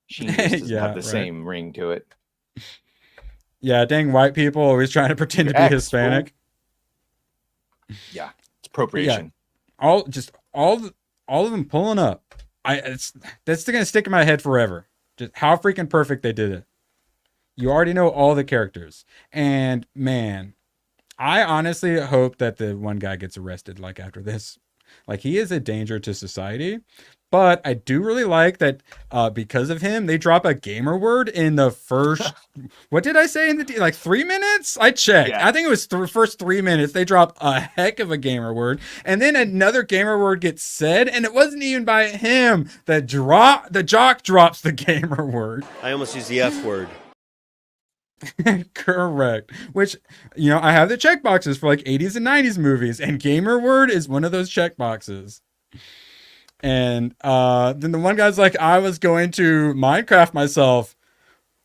Sheen just doesn't have the same ring to it. Yeah, dang white people always trying to pretend to be Hispanic. Yeah, it's appropriation. Yeah. All of them pulling up. That's gonna stick in my head forever. Just how freaking perfect they did it. You already know all the characters, and man, I honestly hope that the one guy gets arrested after this. He is a danger to society. But I do really like that because of him, they drop a gamer word in the first... what did I say in the... 3 minutes? I checked. Yeah. I think it was the first 3 minutes. They drop a heck of a gamer word. And then another gamer word gets said, and it wasn't even by him. The jock drops the gamer word. I almost used the F word. Correct. Which, I have the checkboxes for 80s and 90s movies, and gamer word is one of those checkboxes. And then the one guy's like, I was going to Minecraft myself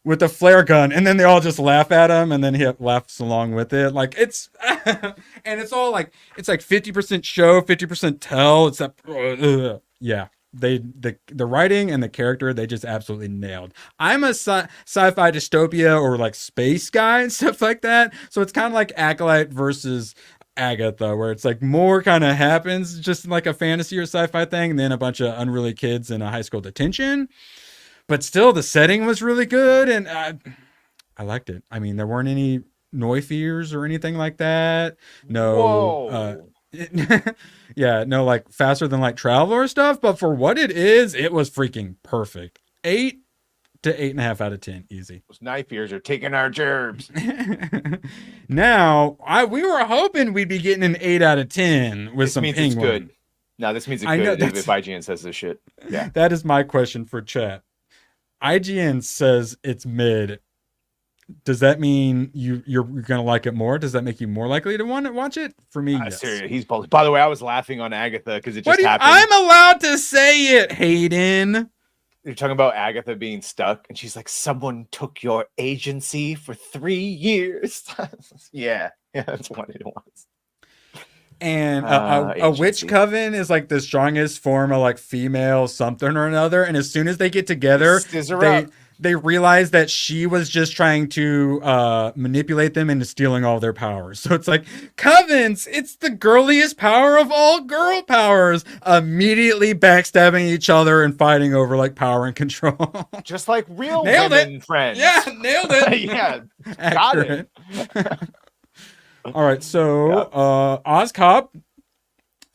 with a flare gun, and then they all just laugh at him, and then he laughs along with it. It's and it's all it's 50% show, 50% tell. It's that yeah. The writing and the character, they just absolutely nailed. I'm a sci-fi dystopia or space guy and stuff like that. So it's kind of like Acolyte versus Agatha, where it's like more kind of happens just like a fantasy or sci-fi thing, and then a bunch of unruly kids in a high school detention. But still, the setting was really good, and I liked it. I mean, there weren't any Noi fears or anything like that. No, yeah, no like faster than light traveler stuff. But for what it is, it was freaking perfect. 8 to 8.5 out of 10, easy. Those knife ears are taking our gerbs. Now, we were hoping we'd be getting an 8 out of 10 with some means penguin. it's good. No, this means it's good if IGN says this shit. Yeah. That is my question for chat. IGN says it's mid. Does that mean you're gonna like it more? Does that make you more likely to want to watch it? For me, yes. Seriously, he's bold. By the way, I was laughing on Agatha because it just happened. I'm allowed to say it, Hayden. You're talking about Agatha being stuck, and she's like, "Someone took your agency for 3 years." yeah, that's what it was. And a witch coven is like the strongest form of like female something or another. And as soon as they get together, they realize that she was just trying to manipulate them into stealing all their powers. So it's like, covens, it's the girliest power of all girl powers, immediately backstabbing each other and fighting over like power and control. Just like real women friends. Yeah, nailed it. Yeah, got it. All right, so Oz Cobb,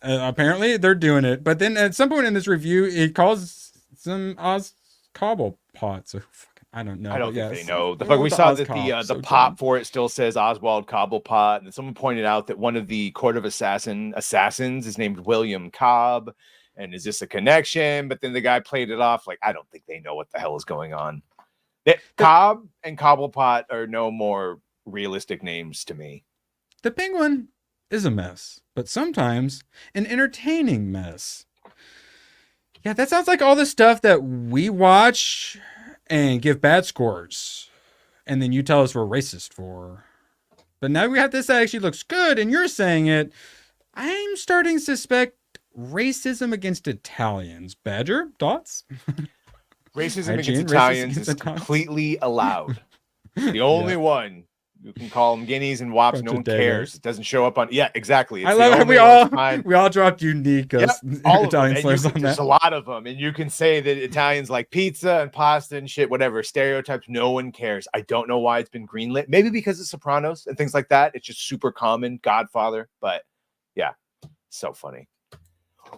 apparently they're doing it. But then at some point in this review, it calls some Oz Cobblepot. So I don't know. I don't think they know. The fuck we saw that the pop for it still says Oswald Cobblepot, and someone pointed out that one of the Court of Assassins is named William Cobb. And is this a connection? But then the guy played it off like, I don't think they know what the hell is going on. Cobb and Cobblepot are no more realistic names to me. The penguin is a mess, but sometimes an entertaining mess. Yeah, that sounds like all the stuff that we watch and give bad scores, and then you tell us we're racist for. But now we have this that actually looks good, and you're saying it. I'm starting to suspect racism against Italians. Badger, thoughts? Racism against Italians is completely allowed. The only one. You can call them guineas and wops. No one cares. It doesn't show up on. Yeah, exactly. I love how we all dropped unique Italian slurs on that. There's a lot of them, and you can say that Italians like pizza and pasta and shit, whatever stereotypes. No one cares. I don't know why it's been greenlit. Maybe because of Sopranos and things like that. It's just super common. Godfather, but yeah, so funny.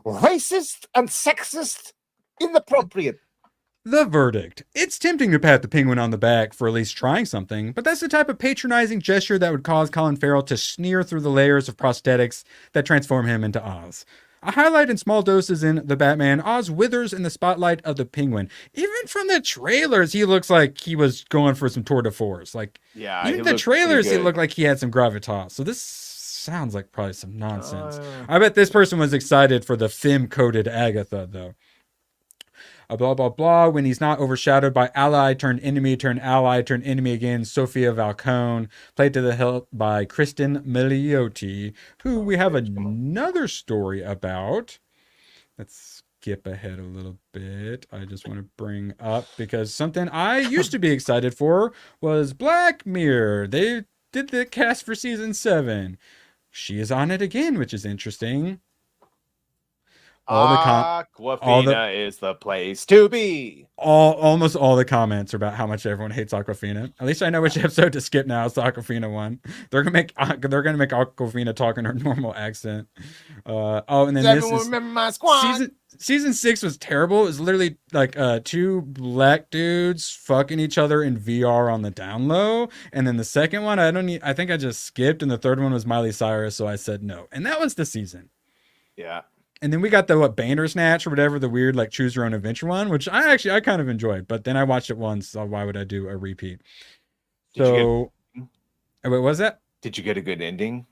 Racist and sexist, inappropriate. The verdict. It's tempting to pat the penguin on the back for at least trying something, but that's the type of patronizing gesture that would cause Colin Farrell to sneer through the layers of prosthetics that transform him into Oz. A highlight in small doses in The Batman, Oz withers in the spotlight of the penguin. Even from the trailers, he looks like he was going for some tour de force. Like, yeah, even the trailers, he looked like he had some gravitas. So this sounds like probably some nonsense. I bet this person was excited for the femme-coded Agatha, though. Blah, blah, blah. When he's not overshadowed by ally turned enemy turned ally turned enemy again, Sophia Falcone, played to the hilt by Kristen Milioti, who we have another story about. Let's skip ahead a little bit. I just want to bring up, because something I used to be excited for was Black Mirror. They did the cast for season 7. She is on it again, which is interesting. Aquafina is the place to be. Almost all the comments are about how much everyone hates Aquafina. At least I know which episode to skip now. It's the Aquafina one. They're gonna make Aquafina talk in her normal accent. And then this is remember my squad. Season 6 was terrible. It was literally like 2 black dudes fucking each other in VR on the down low. And then the second one, I think I just skipped, and the third one was Miley Cyrus, so I said no. And that was the season. Yeah. And then we got the Bandersnatch or whatever, the weird like choose your own adventure one, which I kind of enjoyed. But then I watched it once, so why would I do a repeat? Wait, what was that? Did you get a good ending?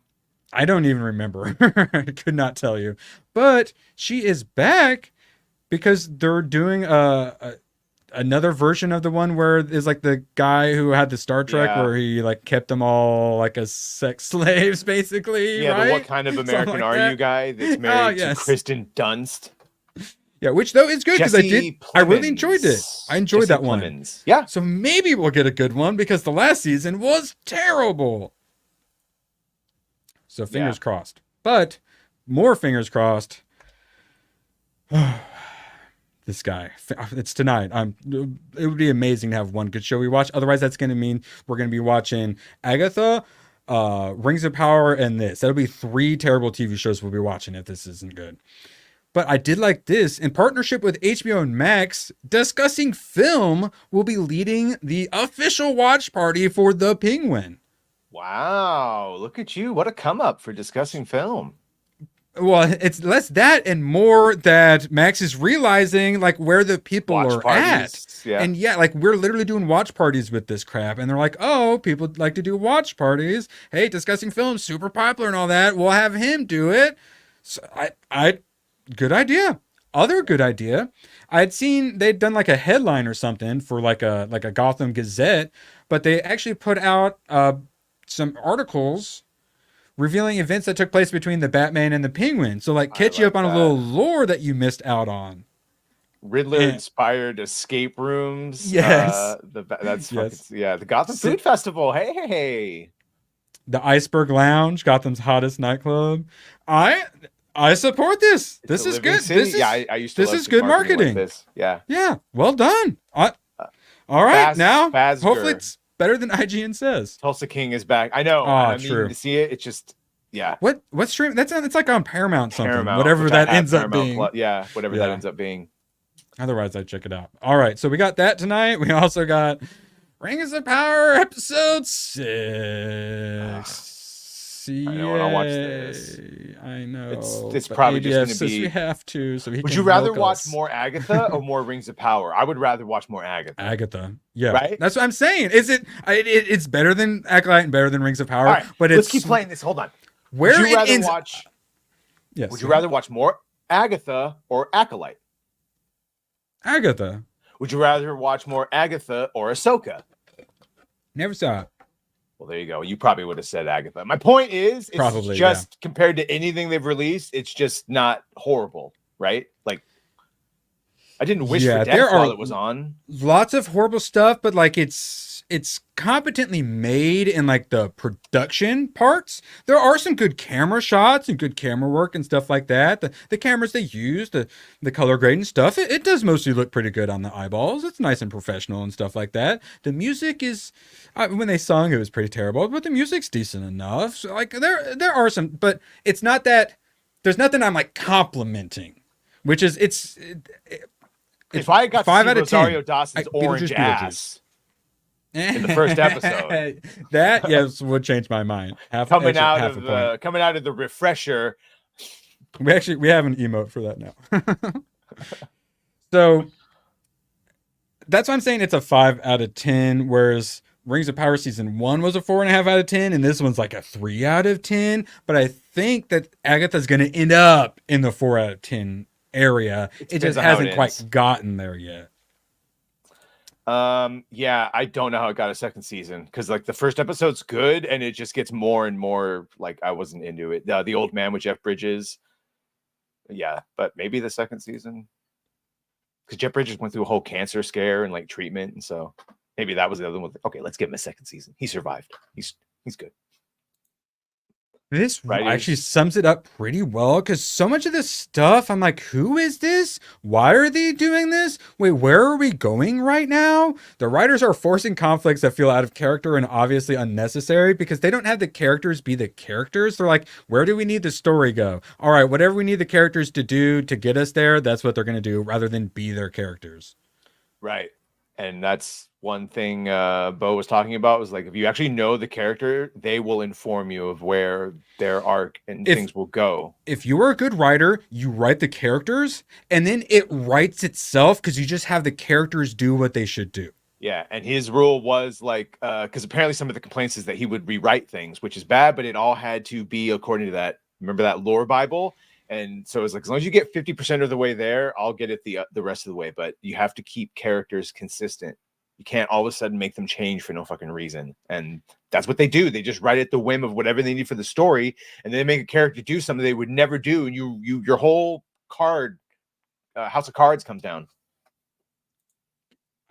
I don't even remember. I could not tell you. But she is back because they're doing another version of the one where is like the guy who had the Star Trek where he like kept them all like as sex slaves, basically. Yeah, right? The What Kind of American Are You guy that's married to Kristen Dunst. Yeah, which though is good because I really enjoyed it. I enjoyed that one. Yeah. So maybe we'll get a good one because the last season was terrible. So fingers crossed. But more fingers crossed. This guy. It's tonight. It would be amazing to have one good show we watch. Otherwise, that's going to mean we're going to be watching Agatha, Rings of Power, and this. That'll be 3 terrible TV shows we'll be watching if this isn't good. But I did like this. In partnership with HBO and Max, Discussing Film will be leading the official watch party for The Penguin. Wow, look at you. What a come up for Discussing Film. Well, it's less that and more that Max is realizing like where the people are at. Yeah. And yeah, like we're literally doing watch parties with this crap. And they're like, oh, people like to do watch parties. Hey, Discussing Film, super popular and all that. We'll have him do it. So good idea. Other good idea. I'd seen they'd done like a headline or something for like a Gotham Gazette, but they actually put out some articles revealing events that took place between the Batman and the Penguin. So like catch you up on a little lore that you missed out on. Riddler-inspired escape rooms. Yes. That's yes. the Gotham Food Festival. Hey. The Iceberg Lounge, Gotham's hottest nightclub. I support this. This is good. This is, I used to. This is good marketing. Like this. Yeah. Yeah. Well done. All right. Hopefully it's better than IGN says. Tulsa King is back. I know. Oh, true. To see it, it's just What stream? It's like on Paramount something. Paramount, whatever that ends up being. Whatever that ends up being. Otherwise, I'd check it out. All right. So we got that tonight. We also got Rings of Power episode 6. I know, and I'll watch this. I know. It's probably ABS just going to says be. we have to. So would you rather watch more Agatha or more Rings of Power? I would rather watch more Agatha. Agatha, yeah, right. That's what I'm saying. It's better than Acolyte and better than Rings of Power. All right, but let's keep playing this. Hold on. Where would you rather ends... watch? Yes. Would you rather watch more Agatha or Acolyte? Agatha. Would you rather watch more Agatha or Ahsoka? Never saw it. Well, there you go. You probably would have said Agatha. My point is, it's probably just compared to anything they've released, it's just not horrible, right? Like, I didn't wish for death while it was on. Lots of horrible stuff, but like it's competently made in like the production parts. There are some good camera shots and good camera work and stuff like that. The cameras they use, the color grading stuff, it does mostly look pretty good on the eyeballs. It's nice and professional and stuff like that. The music is, when they sung, it was pretty terrible, but the music's decent enough. So like there are some, but it's not that there's nothing I'm like complimenting, which is if I got 5 to out see of 10, Rosario Dawson's orange ass in the first episode, that would change my mind. Coming out of the refresher. We have an emote for that now. So that's why I'm saying it's a 5 out of 10, whereas Rings of Power season 1 was a 4.5 out of 10, and this one's like a 3 out of 10. But I think that Agatha's going to end up in the 4 out of 10 area. It just hasn't quite gotten there yet. I don't know how it got a second season, because like the first episode's good and it just gets more and more like I wasn't into it. The Old Man with Jeff Bridges, but maybe the second season, because Jeff Bridges went through a whole cancer scare and like treatment, and so maybe that was the other one. Okay, let's give him a second season. He survived. He's good. This actually sums it up pretty well, because so much of this stuff, I'm like, who is this? Why are they doing this? Wait, where are we going right now? The writers are forcing conflicts that feel out of character and obviously unnecessary because they don't have the characters be the characters. They're like, where do we need the story go? All right, whatever we need the characters to do to get us there, that's what they're going to do rather than be their characters. Right. And that's one thing Bo was talking about, was like, if you actually know the character, they will inform you of where their arc and things will go. If you are a good writer, you write the characters and then it writes itself because you just have the characters do what they should do. Yeah. And his rule was like, because apparently some of the complaints is that he would rewrite things, which is bad, but it all had to be according to that. Remember that lore Bible? And so it's like, as long as you get 50% of the way there, I'll get it the rest of the way. But you have to keep characters consistent. You can't all of a sudden make them change for no fucking reason. And that's what they do. They just write at the whim of whatever they need for the story, and then they make a character do something they would never do, and your whole house of cards comes down.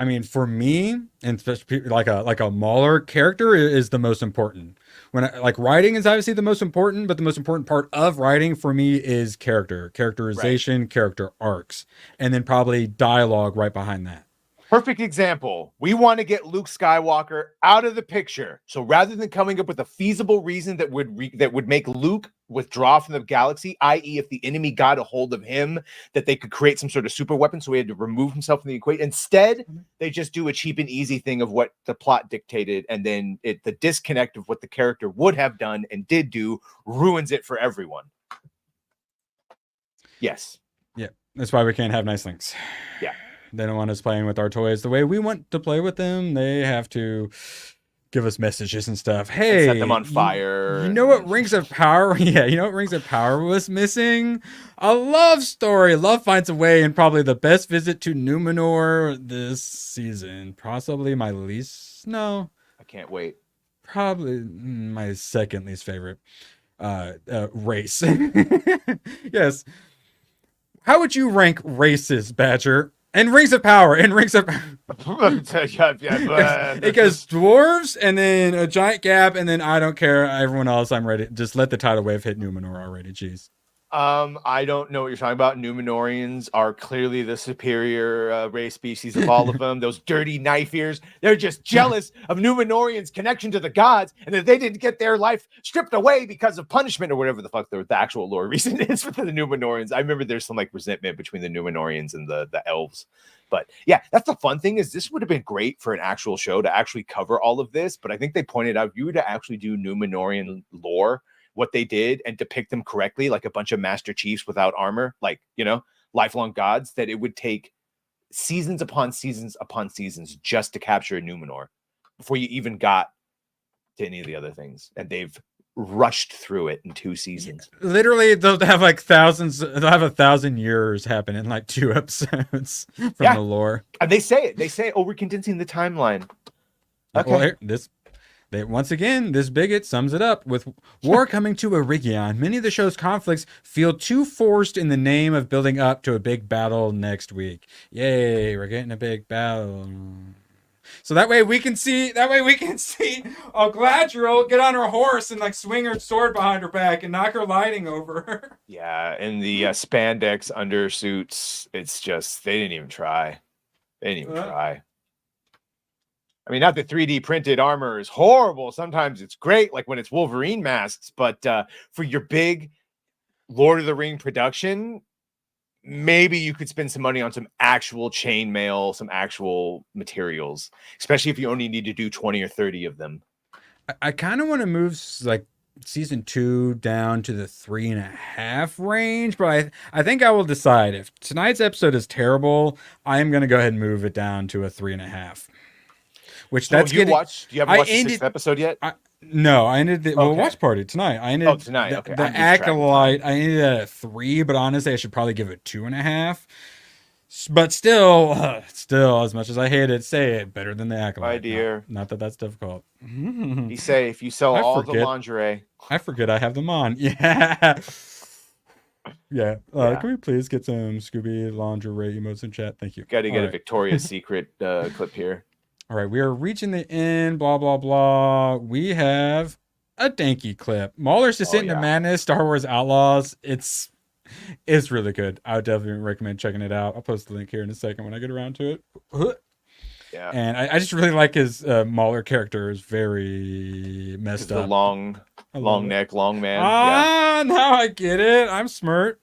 I mean, for me, and especially like a Mauler character is the most important. Like writing is obviously the most important, but the most important part of writing for me is characterization, character arcs, and then probably dialogue right behind that. Perfect example. We want to get Luke Skywalker out of the picture. So rather than coming up with a feasible reason that would make Luke withdraw from the galaxy, i.e., if the enemy got a hold of him, that they could create some sort of super weapon, so he had to remove himself from the equation. Instead, they just do a cheap and easy thing of what the plot dictated, and then the disconnect of what the character would have done and did do ruins it for everyone. Yes. Yeah, that's why we can't have nice things. Yeah. They don't want us playing with our toys the way we want to play with them. They have to give us messages and stuff. Hey, and set them on fire. You know what Rings of Power? Yeah, you know what Rings of Power was missing? A love story. Love finds a way, and probably the best visit to Numenor this season. Possibly my least. No, I can't wait. Probably my second least favorite race. Yes. How would you rank races, Badger? And Rings of Power, it goes dwarves, and then a giant gap, and then I don't care. Everyone else, I'm ready. Just let the tidal wave hit Numenor already. Jeez. I don't know what you're talking about. Numenorians are clearly the superior race species of all of them. Those dirty knife ears. They're just jealous of Numenorians' connection to the gods, and that they didn't get their life stripped away because of punishment or whatever the fuck the actual lore reason is for the Numenorians. I remember there's some like resentment between the Numenorians and the elves. But yeah, that's the fun thing is this would have been great for an actual show to actually cover all of this. But I think they pointed out if you were to actually do Numenorian lore, what they did, and depict them correctly, like a bunch of Master Chiefs without armor, like, you know, lifelong gods, that it would take seasons upon seasons upon seasons just to capture Numenor before you even got to any of the other things. And they've rushed through it in 2 seasons. Literally, they'll have like thousands. They'll have 1,000 years happen in like 2 episodes from the lore. And they say it. They say, "Oh, we're condensing the timeline." Okay. Well, once again, this bigot sums it up with war coming to Erigion. Many of the show's conflicts feel too forced in the name of building up to a big battle next week. Yay, we're getting a big battle. So that way we can see Galadriel get on her horse and like swing her sword behind her back and knock her lighting over. Yeah, and the spandex undersuits, it's just, they didn't even try. They didn't even try. I mean, not that 3D printed armor is horrible. Sometimes it's great, like when it's Wolverine masks. But for your big Lord of the Ring production, maybe you could spend some money on some actual chainmail, some actual materials, especially if you only need to do 20 or 30 of them. I kind of want to move like season 2 down to the 3.5 range, but I think I will decide if tonight's episode is terrible, I am going to go ahead and move it down to a 3.5. Which so that's do you haven't watched the 6th episode yet? No, I ended the watch party tonight. I ended tonight. The Acolyte. I ended at 3, but honestly, I should probably give it 2.5. But still, as much as I hate it, say it better than the Acolyte. My dear, not that that's difficult. Be safe. You sell all the lingerie. I forget I have them on. Yeah. Yeah. Can we please get some Scooby lingerie emotes in chat? Thank you. Got to get a Victoria's Secret clip here. All right, we are reaching the end, blah, blah, blah. We have a danky clip. Mauler's Descent into Madness, Star Wars Outlaws. It's really good. I would definitely recommend checking it out. I'll post the link here in a second when I get around to it. Yeah. And I just really like his Mauler character is very messed up. The long neck, long man. Now I get it. I'm smart.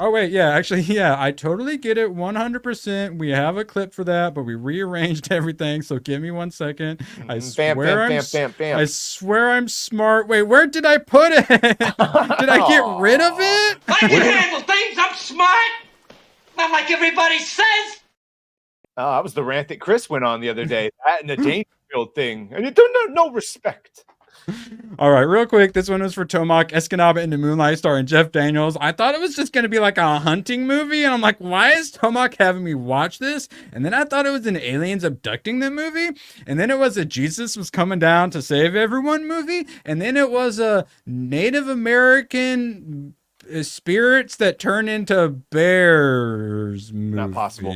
Oh, wait, yeah, actually, yeah, I totally get it 100%. We have a clip for that, but we rearranged everything, so give me 1 second. I swear I swear I'm smart. Wait, where did I put it? Did I get rid of it? I can handle things. I'm smart. Not like everybody says. That was the rant that Chris went on the other day. That and the Dangerfield thing. And no respect. All right, real quick. This one was for Tomac, Escanaba into Moonlight starring Jeff Daniels. I thought it was just going to be like a hunting movie. And I'm like, why is Tomac having me watch this? And then I thought it was an aliens abducting the movie. And then it was a Jesus was coming down to save everyone movie. And then it was a Native American spirits that turn into bears movie. Not possible.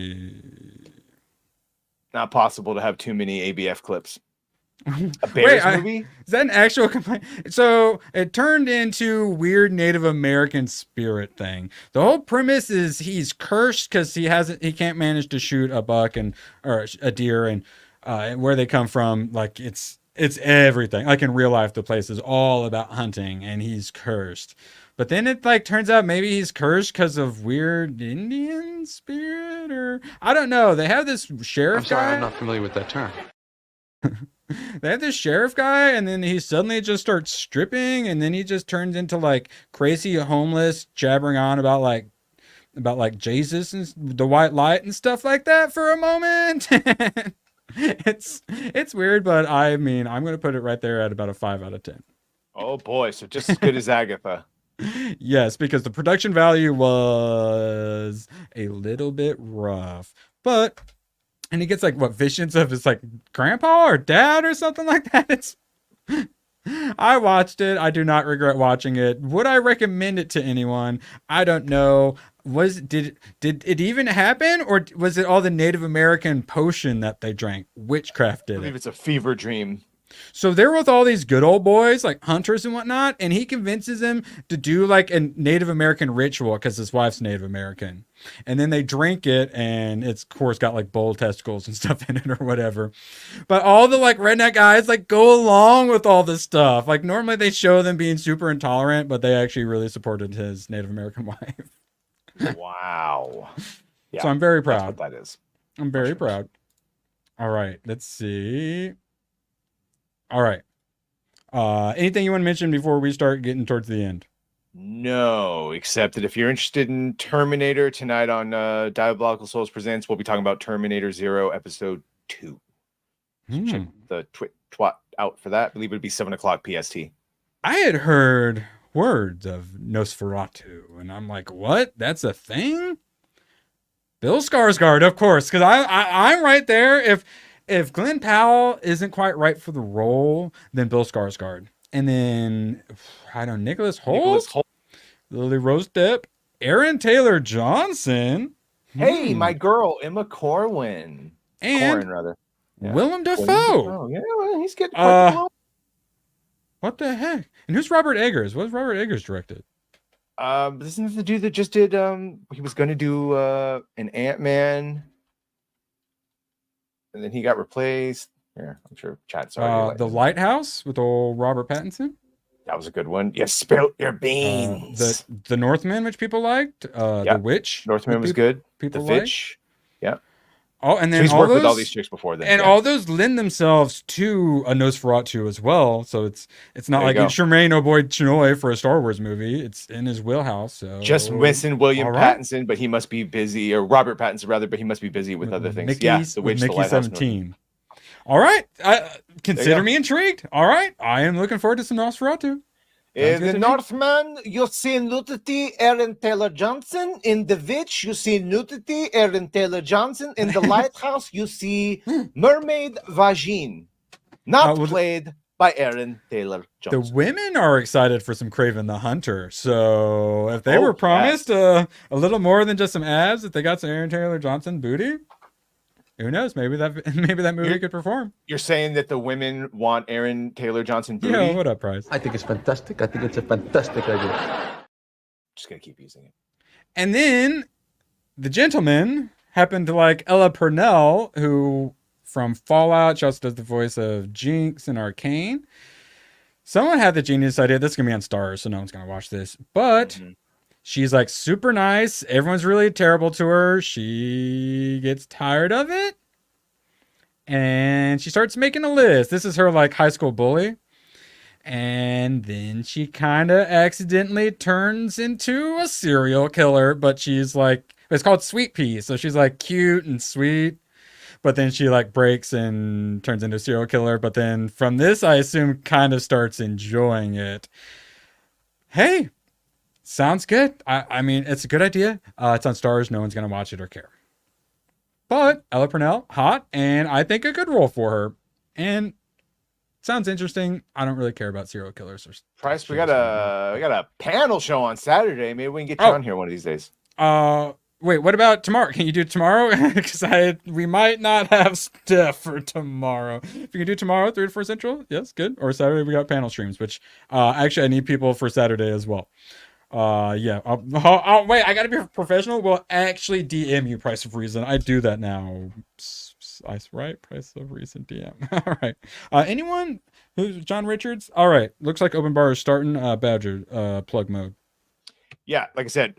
not possible to have too many ABF clips. A Wait, Bears movie? Is that an actual complaint? So it turned into weird Native American spirit thing. The whole premise is he's cursed because he can't manage to shoot a buck or a deer, and where they come from, like it's everything. Like in real life, the place is all about hunting, and he's cursed. But then it like turns out maybe he's cursed because of weird Indian spirit, or I don't know. They have this sheriff guy. I'm not familiar with that term. They have this sheriff guy, and then he suddenly just starts stripping, and then he just turns into like crazy homeless, jabbering on about like Jesus and the white light and stuff like that for a moment. It's weird, but I mean, I'm gonna put it right there at about a 5 out of 10. Oh boy, so just as good as Agatha. Yes, because the production value was a little bit rough, and he gets like what visions of his like grandpa or dad or something like that. I watched it. I do not regret watching it. Would I recommend it to anyone? I don't know. Did it even happen, or was it all the Native American potion that they drank? Witchcraft did I believe it. it's a fever dream. So they're with all these good old boys, like hunters and whatnot, and he convinces them to do like a Native American ritual because his wife's Native American. And then they drink it, and it's, of course, got like bull testicles and stuff in it or whatever. But all the like redneck guys like go along with all this stuff. Like normally they show them being super intolerant, but they actually really supported his Native American wife. Wow. Yeah, so I'm very proud. That's what that is. I'm very proud. All right, let's see. All right. Anything you want to mention before we start getting towards the end? No, except that if you're interested in Terminator tonight on Diabolical Souls Presents, we'll be talking about Terminator 0 Episode 2. So check the twat out for that. I believe it would be 7 o'clock PST. I had heard words of Nosferatu, and I'm like, what? That's a thing? Bill Skarsgård, of course, because I'm right there. If Glenn Powell isn't quite right for the role, then Bill Skarsgård. And then, I don't know, Nicholas Hoult, Lily Rose Depp, Aaron Taylor Johnson. Hey, my girl, Emma Corwin. And Corrin, rather. Yeah. Willem Dafoe. Oh, yeah, well, he's getting quite the role. What the heck? And who's Robert Eggers? What was Robert Eggers directed? Isn't the dude that just did, he was going to do an Ant-Man. And then he got replaced. Here, I'm sure chat's already. The Lighthouse with old Robert Pattinson. That was a good one. You spilled your beans. The Northman, which people liked. The Witch. Northman was good. People the Fitch. Yeah. Oh, and then so he's worked with all these chicks before then. And all those lend themselves to a Nosferatu as well. So it's not like Tremaine O'Boy Chinoy for a Star Wars movie. It's in his wheelhouse. So just missing William Pattinson, but he must be busy, or Robert Pattinson rather, but he must be busy with other things. The Witch, the Lighthouse 17. All right. Consider me intrigued. All right. I am looking forward to some Nosferatu. In the Northman, you see nudity, Aaron Taylor Johnson. In The Witch, you see nudity, Aaron Taylor Johnson. In The Lighthouse, you see mermaid vagine, not played by Aaron Taylor Johnson. The women are excited for some Kraven the Hunter. So if they were promised a little more than just some abs, if they got some Aaron Taylor Johnson booty, who knows? Maybe that movie could perform. You're saying that the women want Aaron Taylor Johnson booty? Yeah, what up, Price? I think it's fantastic. I think it's a fantastic idea. Just gonna keep using it. And then the gentleman happened to like Ella Purnell, who from Fallout, she also does the voice of Jinx in Arcane. Someone had the genius idea. This is gonna be on Stars, so no one's gonna watch this. But she's like super nice. Everyone's really terrible to her. She gets tired of it. And she starts making a list. This is her like high school bully. And then she kind of accidentally turns into a serial killer. But she's like, it's called Sweet Pea. So she's like cute and sweet. But then she like breaks and turns into a serial killer. But then from this, I assume kind of starts enjoying it. Hey. Sounds good. I mean, it's a good idea. It's on Stars. No one's going to watch it or care. But Ella Purnell, hot, and I think a good role for her. And sounds interesting. I don't really care about serial killers. Price, we got a panel show on Saturday. Maybe we can get you on here one of these days. Wait, what about tomorrow? Can you do tomorrow? Because we might not have stuff for tomorrow. If you can do tomorrow, 3 to 4 Central, yes, good. Or Saturday, we got panel streams, which actually I need people for Saturday as well. Yeah. Wait, I gotta be professional. Well, actually DM you Price of Reason. I do that now. Right? Price of Reason DM. All right. Anyone? Who's John Richards? All right. Looks like open bar is starting. Badger, plug mode. Yeah, like I said,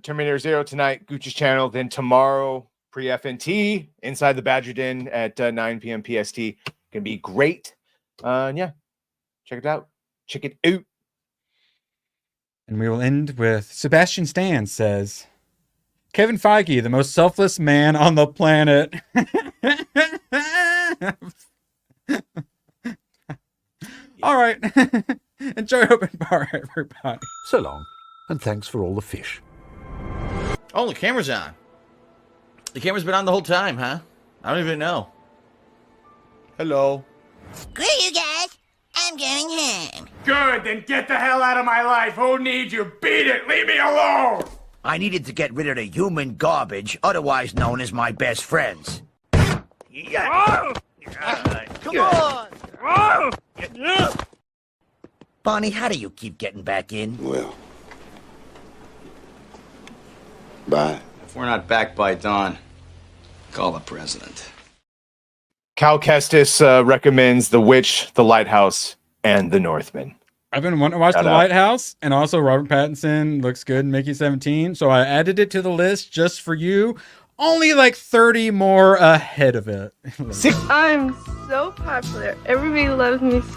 Terminator Zero tonight, Gucci's channel. Then tomorrow, pre-FNT, Inside the Badger Den at 9 p.m. PST. Gonna be great. Yeah, check it out. Check it out. And we will end with Sebastian Stan says, Kevin Feige, the most selfless man on the planet. All right. Enjoy open bar, everybody. So long, and thanks for all the fish. Oh, the camera's on. The camera's been on the whole time, huh? I don't even know. Hello. Screw you guys. I'm going home. Good, then get the hell out of my life. Who needs you? Beat it. Leave me alone. I needed to get rid of the human garbage, otherwise known as my best friends. Oh! Come on! Bonnie, how do you keep getting back in? Well, bye. If we're not back by dawn, call the president. Cal Kestis recommends The Witch, The Lighthouse, and The Northman. I've been wanting to watch The Lighthouse, and also Robert Pattinson looks good in Mickey 17, so I added it to the list just for you. Only like 30 more ahead of it. I'm so popular. Everybody loves me